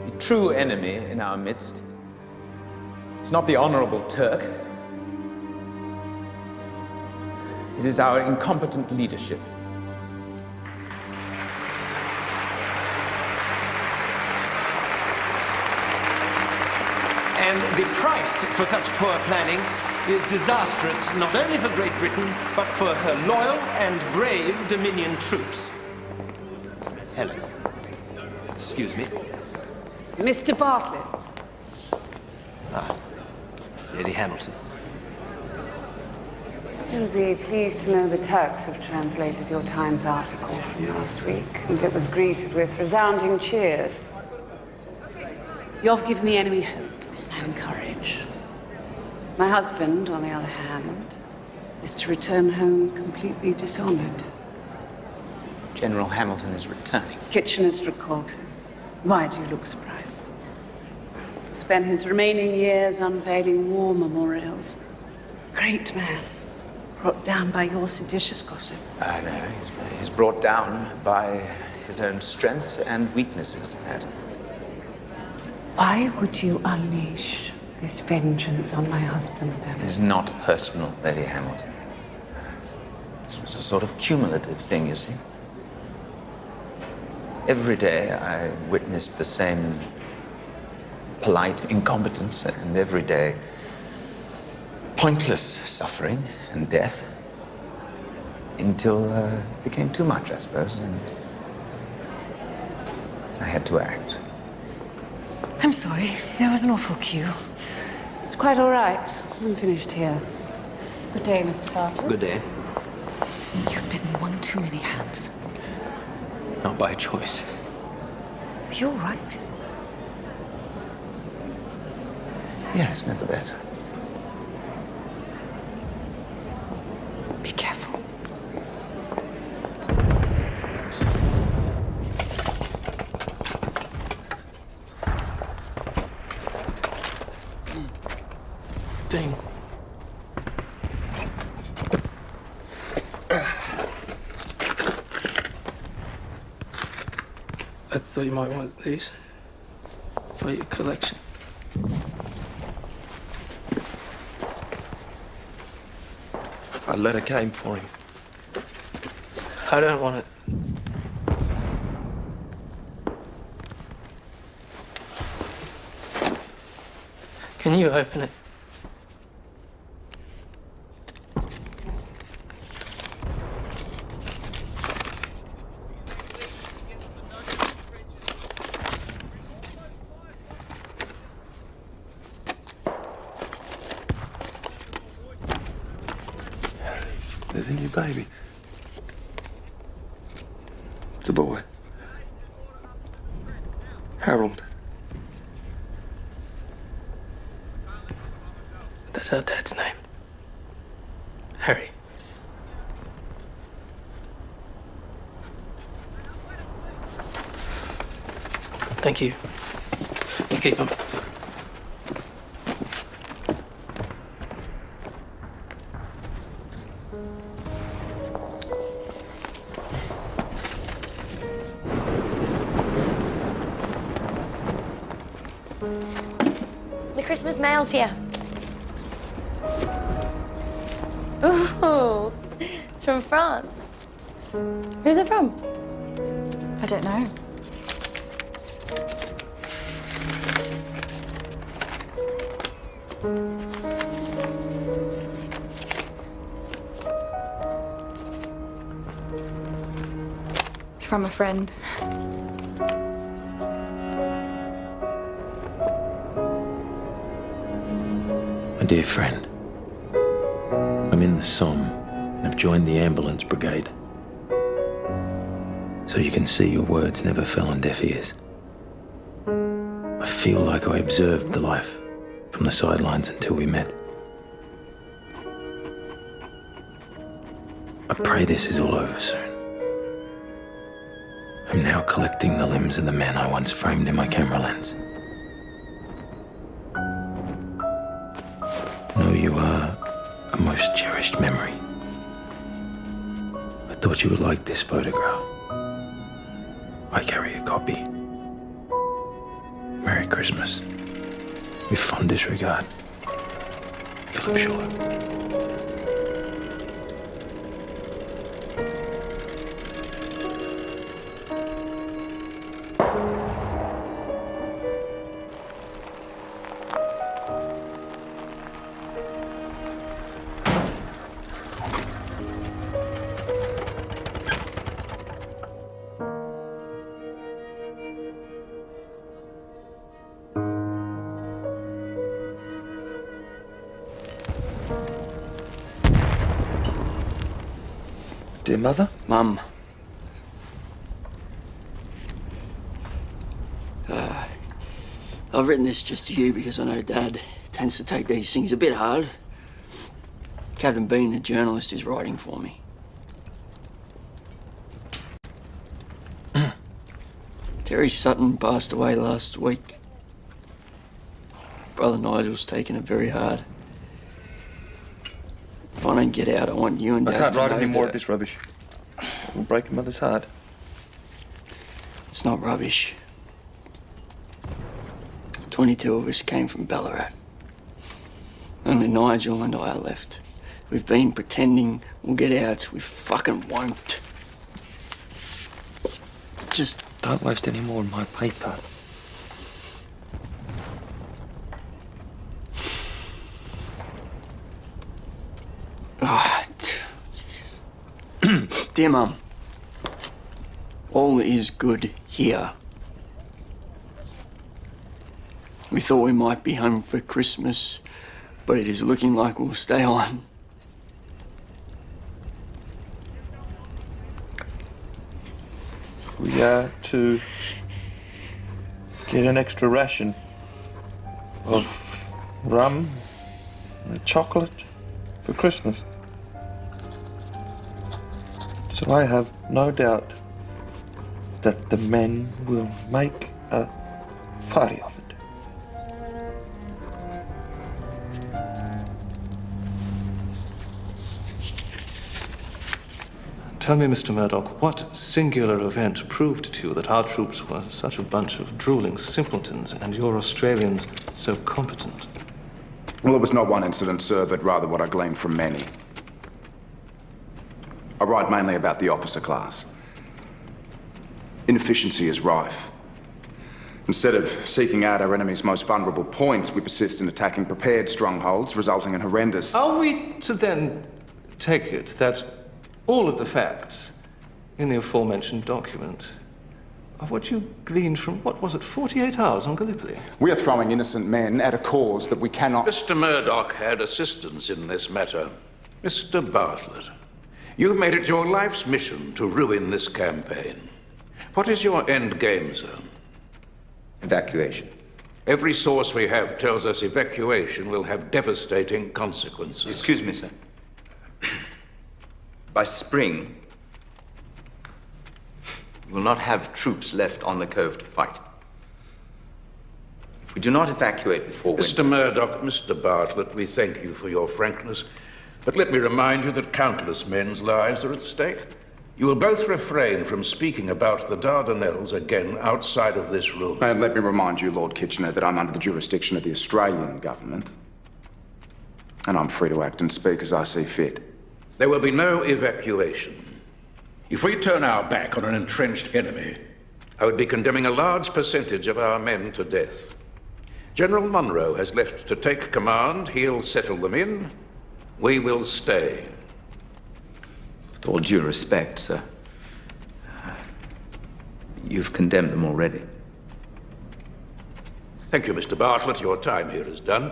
the true enemy in our midst is not the honorable Turk. It is our incompetent leadership. And the price for such poor planning is disastrous not only for Great Britain, but for her loyal and brave Dominion troops. Helen, excuse me. Mr. Bartlett. Ah, Lady Hamilton. You'll be pleased to know the Turks have translated your Times article from last week, and it was greeted with resounding cheers. You've given the enemy hope and courage. My husband, on the other hand, is to return home completely dishonored. General Hamilton is returning. Kitchener's recalled him. Why do you look surprised? He spent his remaining years unveiling war memorials. Great man. Brought down by your seditious gossip. No, he's brought down by his own strengths and weaknesses, Pat. Why would you unleash this vengeance on my husband, Dennis? It is not personal, Lady Hamilton. This was a sort of cumulative thing, you see. Every day I witnessed the same polite incompetence, and every day pointless suffering and death, until it became too much, I suppose, and I had to act. I'm sorry. There was an awful queue. It's quite all right. I'm finished here. Good day, Mr. Barton. Good day. You've bitten one too many hands. Not by choice. Are you all right? Yes, never better. Be careful. Dean. I thought you might want these for your collection. A letter came for him. I don't want it. Can you open it? There's a new baby. It's a boy. Harold. That's our dad's name. Harry. Thank you. You keep him. The Christmas mail's here. Ooh, it's from France. Who's it from? I don't know. It's from a friend. My dear friend, I'm in the Somme and have joined the ambulance brigade. So you can see your words never fell on deaf ears. I feel like I observed the life from the sidelines until we met. I pray this is all over soon. I'm now collecting the limbs of the men I once framed in my camera lens. No, you are a most cherished memory. I thought you would like this photograph. I carry a copy. Merry Christmas. With fondest regard, Philip Schuller. Dear Mother? Mum. I've written this just to you because I know Dad tends to take these things a bit hard. Captain Bean, the journalist, is writing for me. Terry Sutton passed away last week. Brother Nigel's taken it very hard. If I don't get out, I want you and Dad I can't to write know any more that of this rubbish. It will break your mother's heart. It's not rubbish. 22 of us came from Ballarat. Only Nigel and I are left. We've been pretending we'll get out. We fucking won't. Just don't waste any more of my paper. Oh, Jesus. Dear Mum, all is good here. We thought we might be home for Christmas, but it is looking like we'll stay on. We are to get an extra ration of rum and chocolate for Christmas. So I have no doubt that the men will make a party of it. Tell me, Mr. Murdoch, what singular event proved to you that our troops were such a bunch of drooling simpletons and your Australians so competent? Well, it was not one incident, sir, but rather what I gleaned from many. I write mainly about the officer class. Inefficiency is rife. Instead of seeking out our enemy's most vulnerable points, we persist in attacking prepared strongholds, resulting in horrendous... Are we to then take it that all of the facts in the aforementioned document are what you gleaned from, what was it, 48 hours on Gallipoli? We are throwing innocent men at a cause that we cannot... Mr. Murdoch had assistance in this matter. Mr. Bartlett, you've made it your life's mission to ruin this campaign. What is your end game, sir? Evacuation. Every source we have tells us evacuation will have devastating consequences. Excuse me, sir. By spring, we will not have troops left on the cove to fight. If we do not evacuate before winter... Mr. Murdoch, Mr. Bartlett, we thank you for your frankness, but let me remind you that countless men's lives are at stake. You will both refrain from speaking about the Dardanelles again outside of this room. And let me remind you, Lord Kitchener, that I'm under the jurisdiction of the Australian government, and I'm free to act and speak as I see fit. There will be no evacuation. If we turn our back on an entrenched enemy, I would be condemning a large percentage of our men to death. General Munro has left to take command. He'll settle them in. We will stay. With all due respect, sir, you've condemned them already. Thank you, Mr. Bartlett. Your time here is done.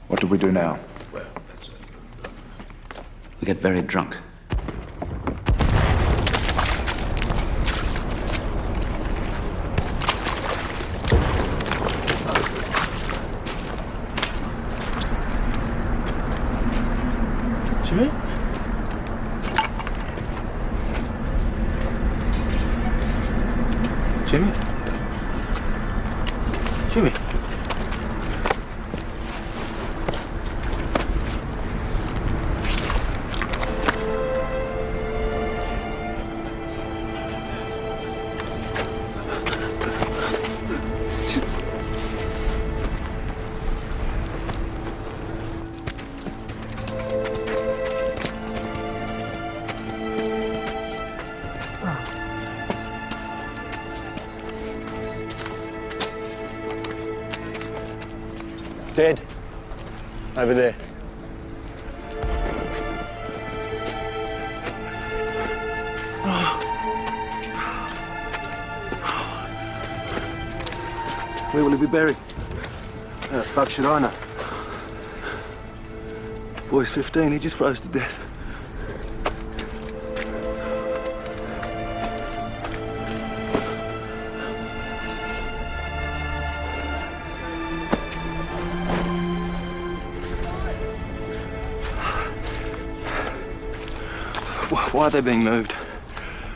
What do we do now? Well, that's it. We get very drunk. Jimmy? Jimmy? Jimmy? Dead. Over there. Where will he be buried? How the fuck should I know? Boy's 15, he just froze to death. Why are they being moved?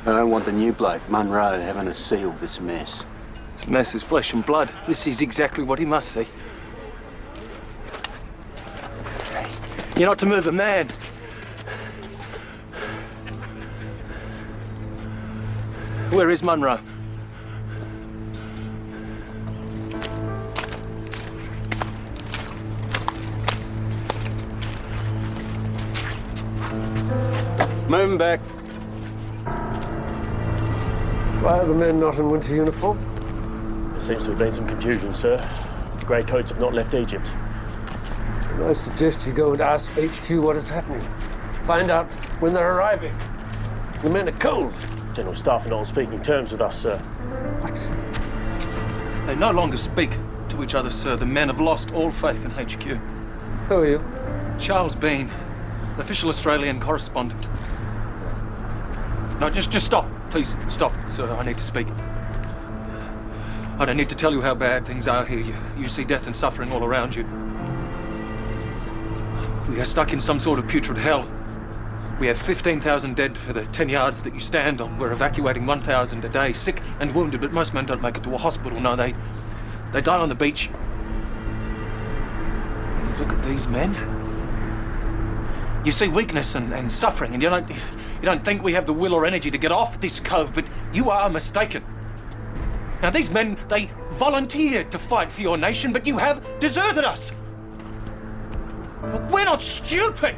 I don't want the new bloke, Munro, having to see all this mess. This mess is flesh and blood. This is exactly what he must see. You're not to move a man. Where is Munro? Move back. Why are the men not in winter uniform? There seems to have been some confusion, sir. The grey coats have not left Egypt. And I suggest you go and ask HQ what is happening. Find out when they're arriving. The men are cold. General Staff are not on speaking terms with us, sir. What? They no longer speak to each other, sir. The men have lost all faith in HQ. Who are you? Charles Bean, official Australian correspondent. No, just stop. Please, stop, sir. I need to speak. I don't need to tell you how bad things are here. You see death and suffering all around you. We are stuck in some sort of putrid hell. We have 15,000 dead for the 10 yards that you stand on. We're evacuating 1,000 a day, sick and wounded, but most men don't make it to a hospital. No, they die on the beach. When you look at these men, you see weakness and suffering, and you don't think we have the will or energy to get off this cove, but you are mistaken. Now, these men, they volunteered to fight for your nation, but you have deserted us. We're not stupid.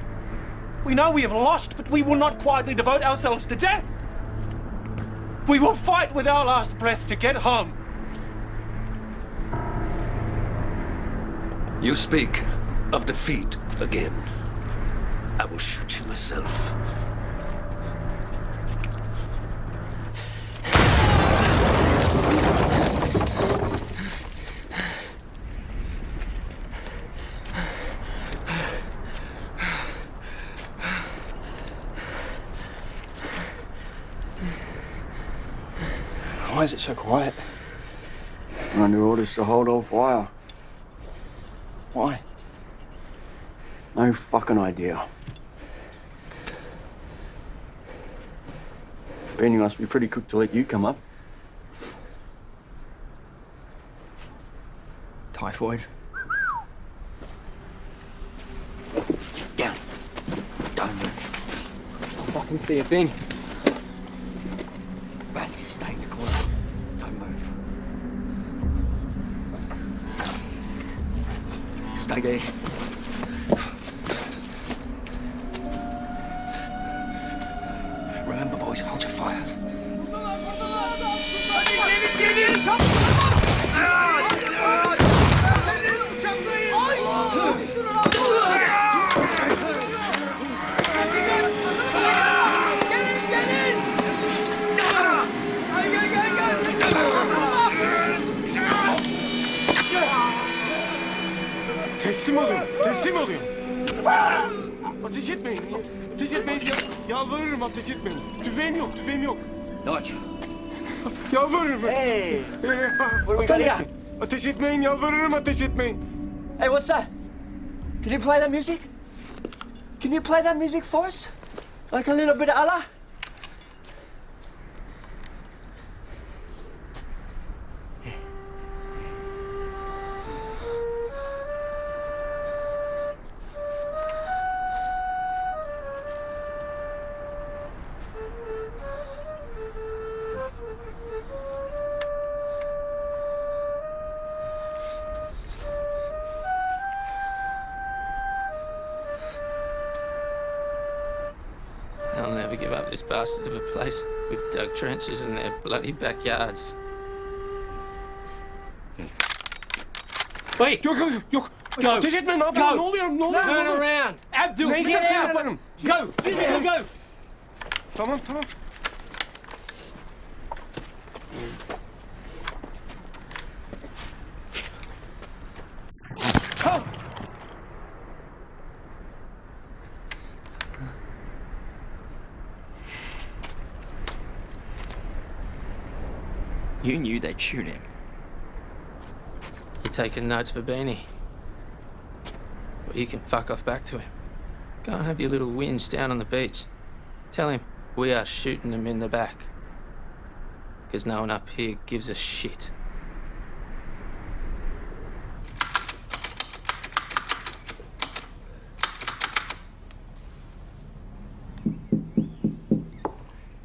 We know we have lost, but we will not quietly devote ourselves to death. We will fight with our last breath to get home. You speak of defeat again. I will shoot you myself. Why is it so quiet? We're under orders to hold all fire. Why? No fucking idea. Benny must be pretty quick to let you come up. Typhoid. Down. Don't move. I fucking see a thing. Right, stay in the corner. Don't move. Stay there. Remember, boys, hold your fire. Teslim olun, teslim olun. Ateş etmeyin, ateş etmeyin. Yalvarırım, ateş etmeyin. Tüfeğim yok, tüfeğim yok. Notch. Yalvarırım. Hey. What's that? Ateş etmeyin, yalvarırım, ateş etmeyin. Hey, what's that? Can you play that music? Can you play that music for us? Like a little bit of Allah? They'll never give up this bastard of a place. We've dug trenches in their bloody backyards. Wait! Yok. Go. Ateş etmeyin, ne yapıyorsun? Go. Ne oluyor? Ne oluyor? Turn around. Abdul, Ne get istersen out. yaparım. Go. Go. Tamam. You knew they'd shoot him. You're taking notes for Beanie. But you can fuck off back to him. Go and have your little whinge down on the beach. Tell him we are shooting him in the back. Because no one up here gives a shit.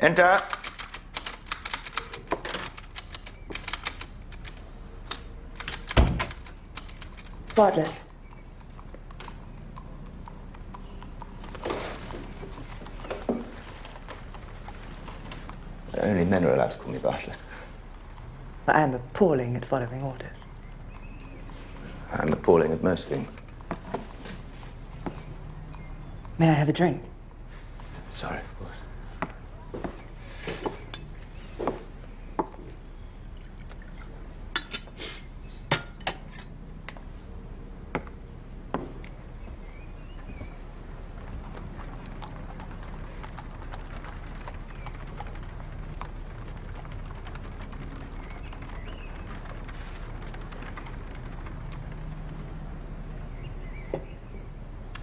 Enter. Butler. Only men are allowed to call me butler. I am appalling at following orders. I'm appalling at most things. May I have a drink? Sorry, of course.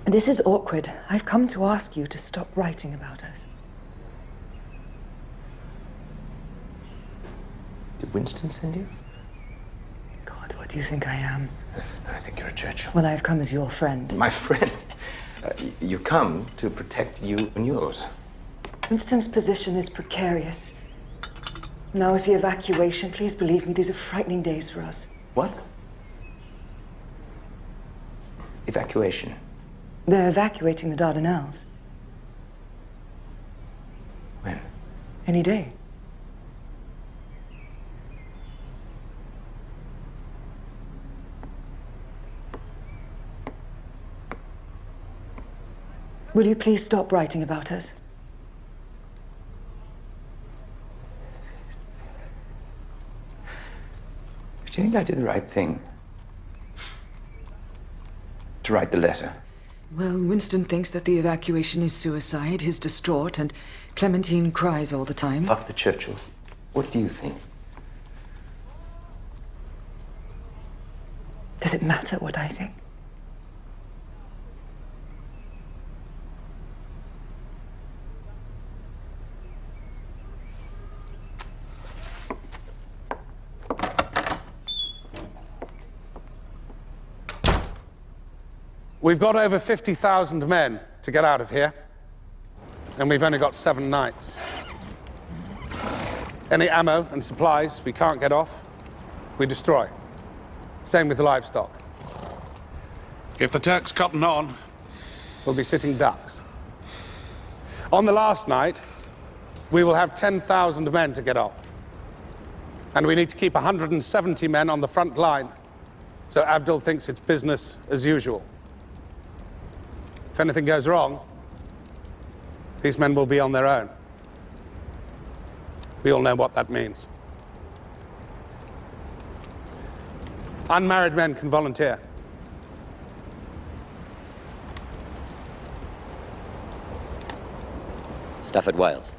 This is awkward. I've come to ask you to stop writing about us. Did Winston send you? God, what do you think I am? I think you're a Churchill. Well, I've come as your friend. My friend. You come to protect you and yours. Winston's position is precarious. Now with the evacuation, please believe me, these are frightening days for us. What? Evacuation? They're evacuating the Dardanelles. When? Any day. Will you please stop writing about us? Do you think I did the right thing? To write the letter? Well, Winston thinks that the evacuation is suicide. He's distraught, and Clementine cries all the time. Fuck the Churchills. What do you think? Does it matter what I think? We've got over 50,000 men to get out of here, and we've only got 7 nights. Any ammo and supplies we can't get off, we destroy. Same with the livestock. If the Turks cotton on, we'll be sitting ducks. On the last night, we will have 10,000 men to get off. And we need to keep 170 men on the front line, so Abdul thinks it's business as usual. If anything goes wrong, these men will be on their own. We all know what that means. Unmarried men can volunteer. Stafford Wales.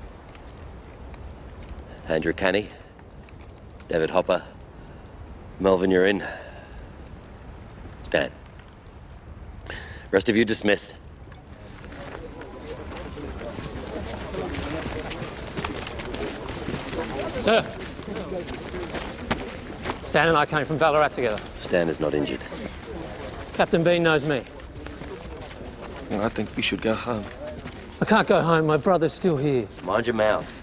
Andrew Canny. David Hopper. Melvin, you're in. Stan. Rest of you dismissed. Sir. Stan and I came from Ballarat together. Stan is not injured. Captain Bean knows me. I think we should go home. I can't go home. My brother's still here. Mind your mouth.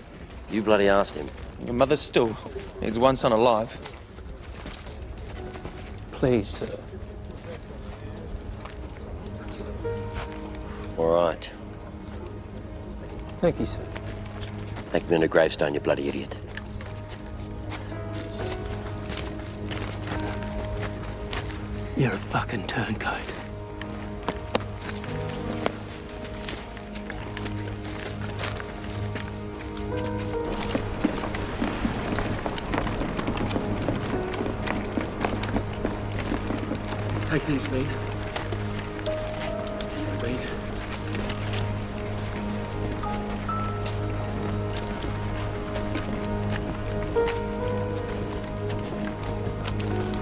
You bloody asked him. Your mother still needs one son alive. Please, sir. All right. Thank you, sir. Make me on a gravestone, you bloody idiot. You're a fucking turncoat. Take these, Bean. Bean.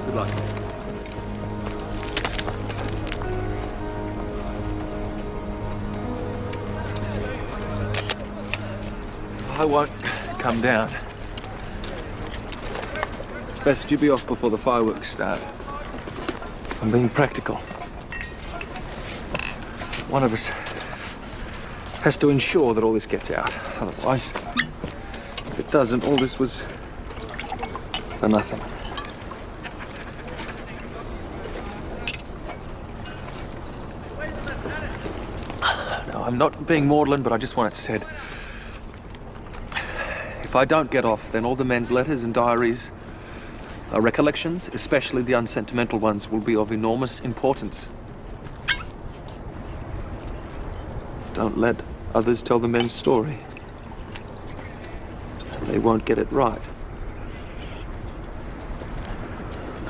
Good luck. I won't come down. It's best you be off before the fireworks start. I'm being practical. One of us has to ensure that all this gets out. Otherwise, if it doesn't, all this was for nothing. No, I'm not being maudlin, but I just want it said. If If I don't get off, then all the men's letters and diaries, recollections, especially the unsentimental ones, will be of enormous importance. Don't let others tell the men's story. They won't get it right.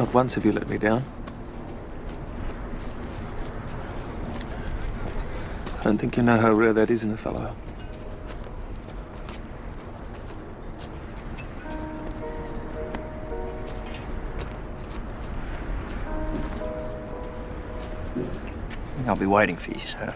Not once have you let me down. I don't think you know how rare that is in a fellow. I'll be waiting for you, sir.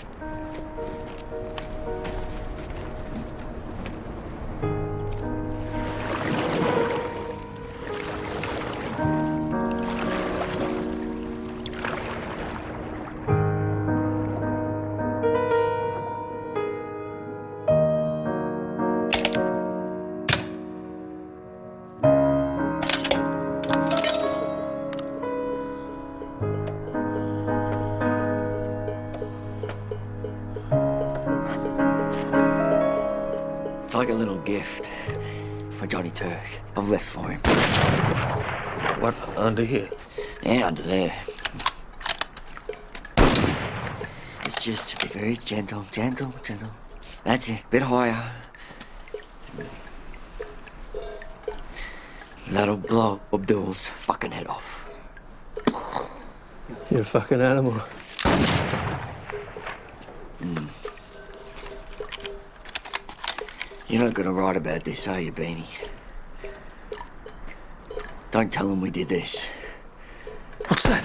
It's like a little gift for Johnny Turk. I've left for him. What, under here? Yeah, under there. It's just be very gentle, gentle, gentle. That's it, bit higher. That'll blow Abdul's fucking head off. You're a fucking animal. You're not gonna write about this, are you, Beanie? Don't tell him we did this. What's that?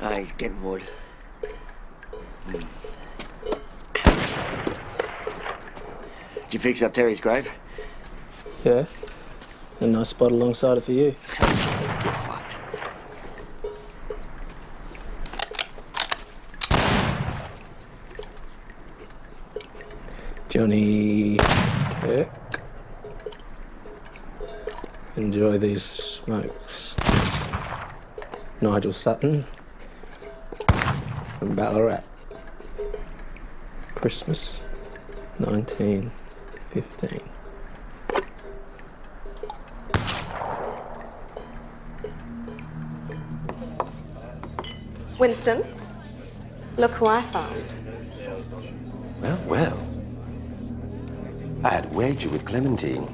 Ah, he's getting wood. Did you fix up Terry's grave? Yeah. A nice spot alongside it for you. Get fucked. Johnny Turk. Enjoy these smokes. Nigel Sutton from Ballarat. Christmas 1915. Winston, look who I found. Well, well. I had wagered with Clementine.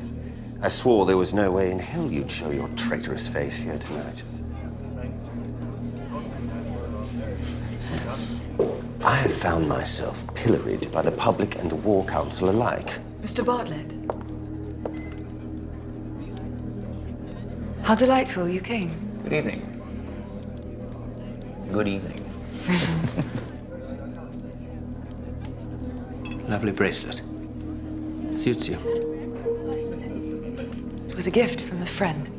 I swore there was no way in hell you'd show your traitorous face here tonight. I have found myself pilloried by the public and the War Council alike. Mr. Bartlett. How delightful you came. Good evening. Good evening. Lovely bracelet. Suits you. It was a gift from a friend.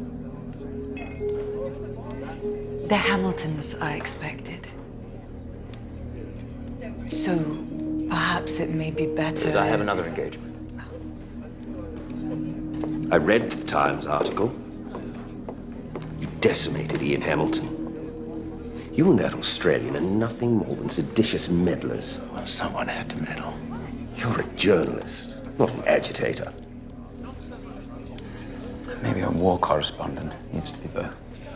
The Hamiltons, I expected. So, perhaps it may be better... But I have another engagement. I read the Times article. You decimated Ian Hamilton. You and that Australian are nothing more than seditious meddlers. Well, someone had to meddle. You're a journalist, not an agitator. Maybe a war correspondent. Needs to be both.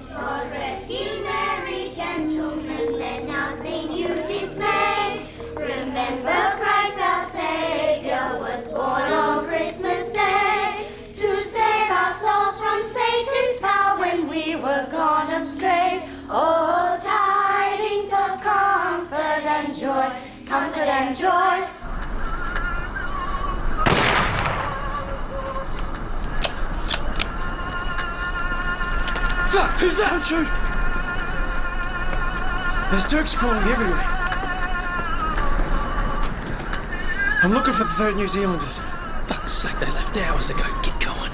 God rest ye merry gentlemen, let nothing you dismay. Remember Christ our Savior was born on Christmas Day to save our souls from Satan's power when we were gone astray. Oh, tidings of comfort and joy, comfort and joy. Fuck! Who's that? Don't shoot! There's Turks crawling everywhere. I'm looking for the 3rd New Zealanders. Fuck's sake, they left hours ago. Get going.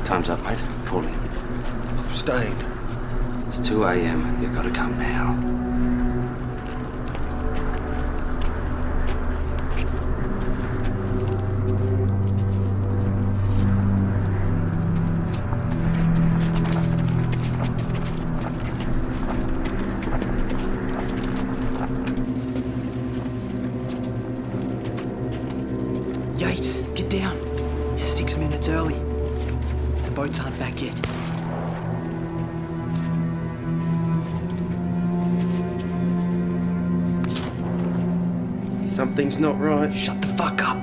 Time's up, mate. Falling. I'm staying. It's 2 a.m. You gotta come now. back yet. Something's not right. Shut the fuck up.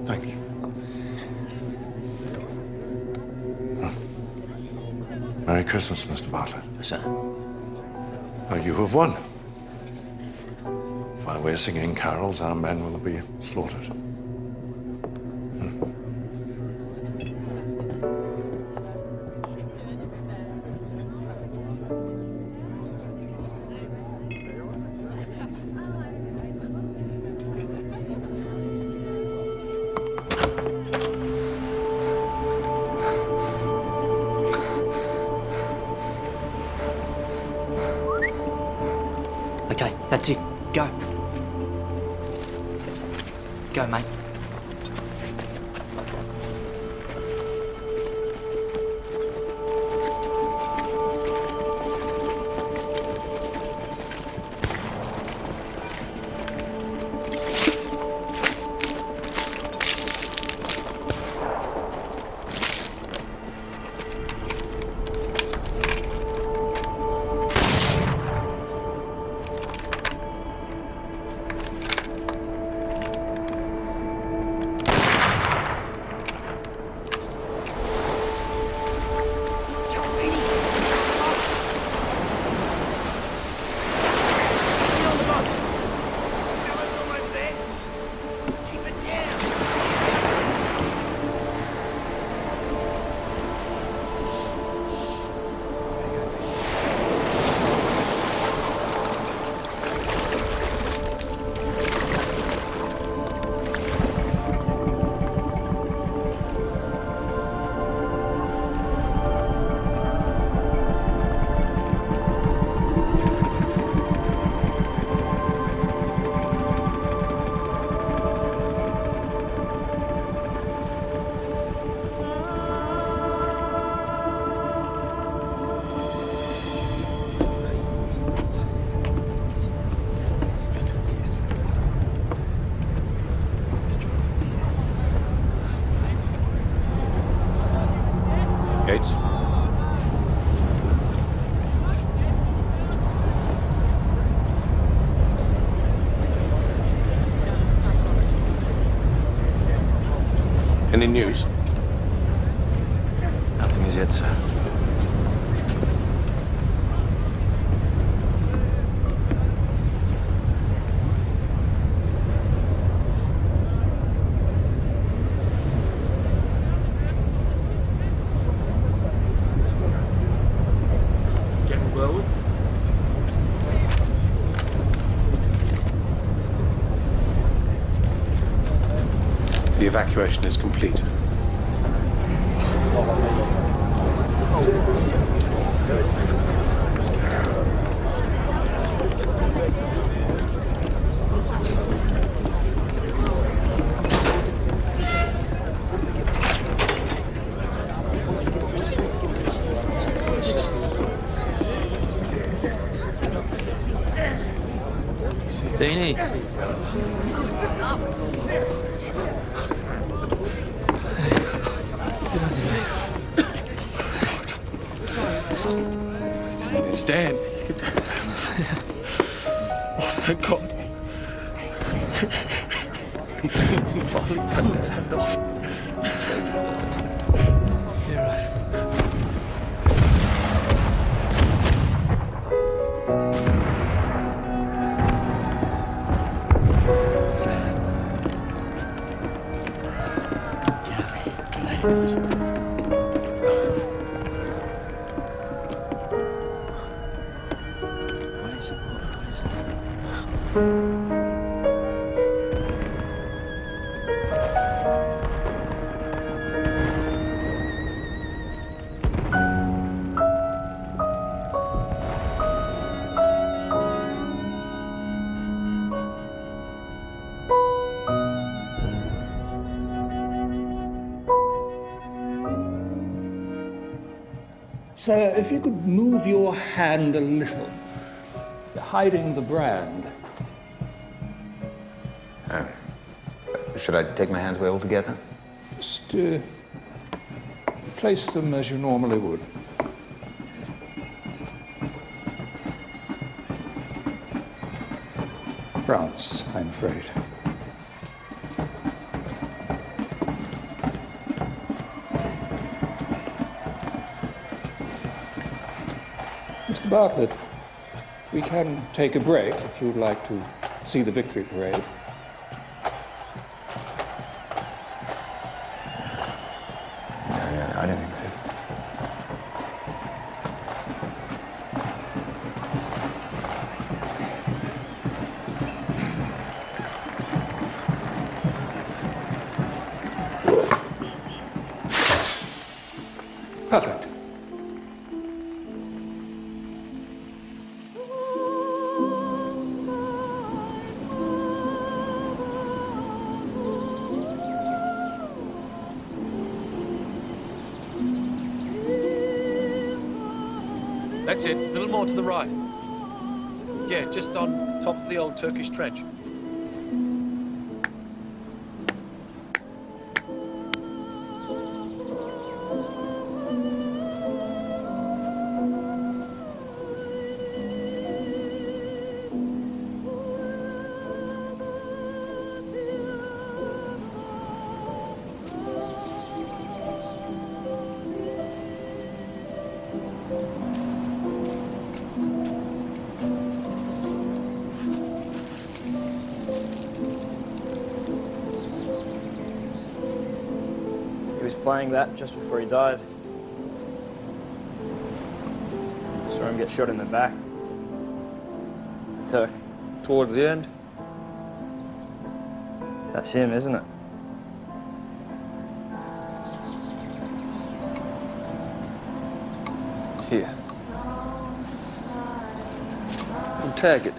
Thank you. Merry Christmas, Mr. Bartlett. Sir? Oh, you have won. While we're singing carols, our men will be slaughtered. Okay, that's it. Go. Go, mate. Gates. Any news? Nothing as yet, sir. The evacuation is complete. Beanie. It's dead. Oh, thank God. Finally turned his hand off. You're right. Sir, if you could move your hand a little, hiding the brand. Should I take my hands away altogether? Just place them as you normally would. France, I'm afraid. Mr. Bartlett, we can take a break if you'd like to see the victory parade. No, I don't think so. Perfect. That's it. A little more to the right. Yeah, just on top of the old Turkish trench. He was playing that just before he died. Saw him get shot in the back. A Turk. Towards the end? That's him, isn't it? Here. And tag it.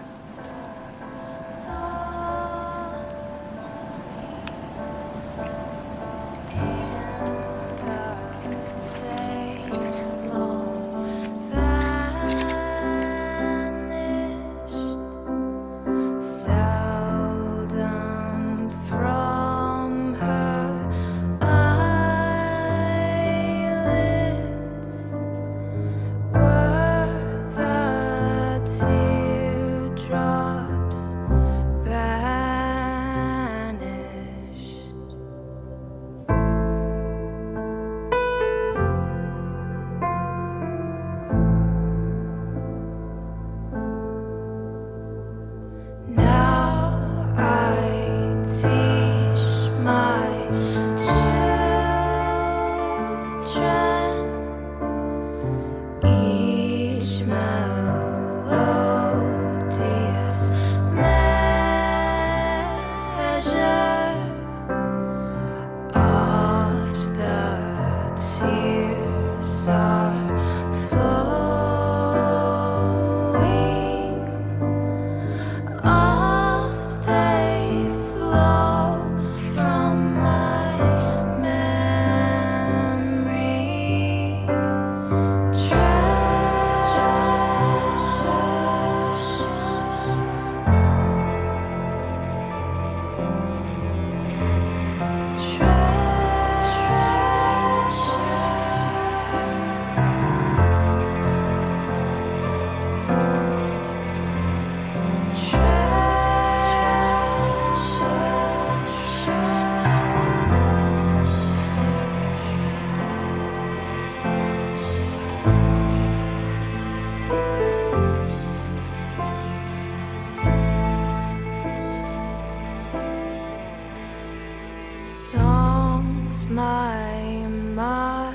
Songs my mother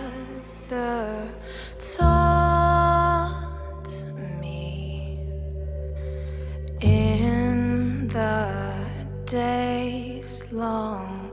taught me in the days long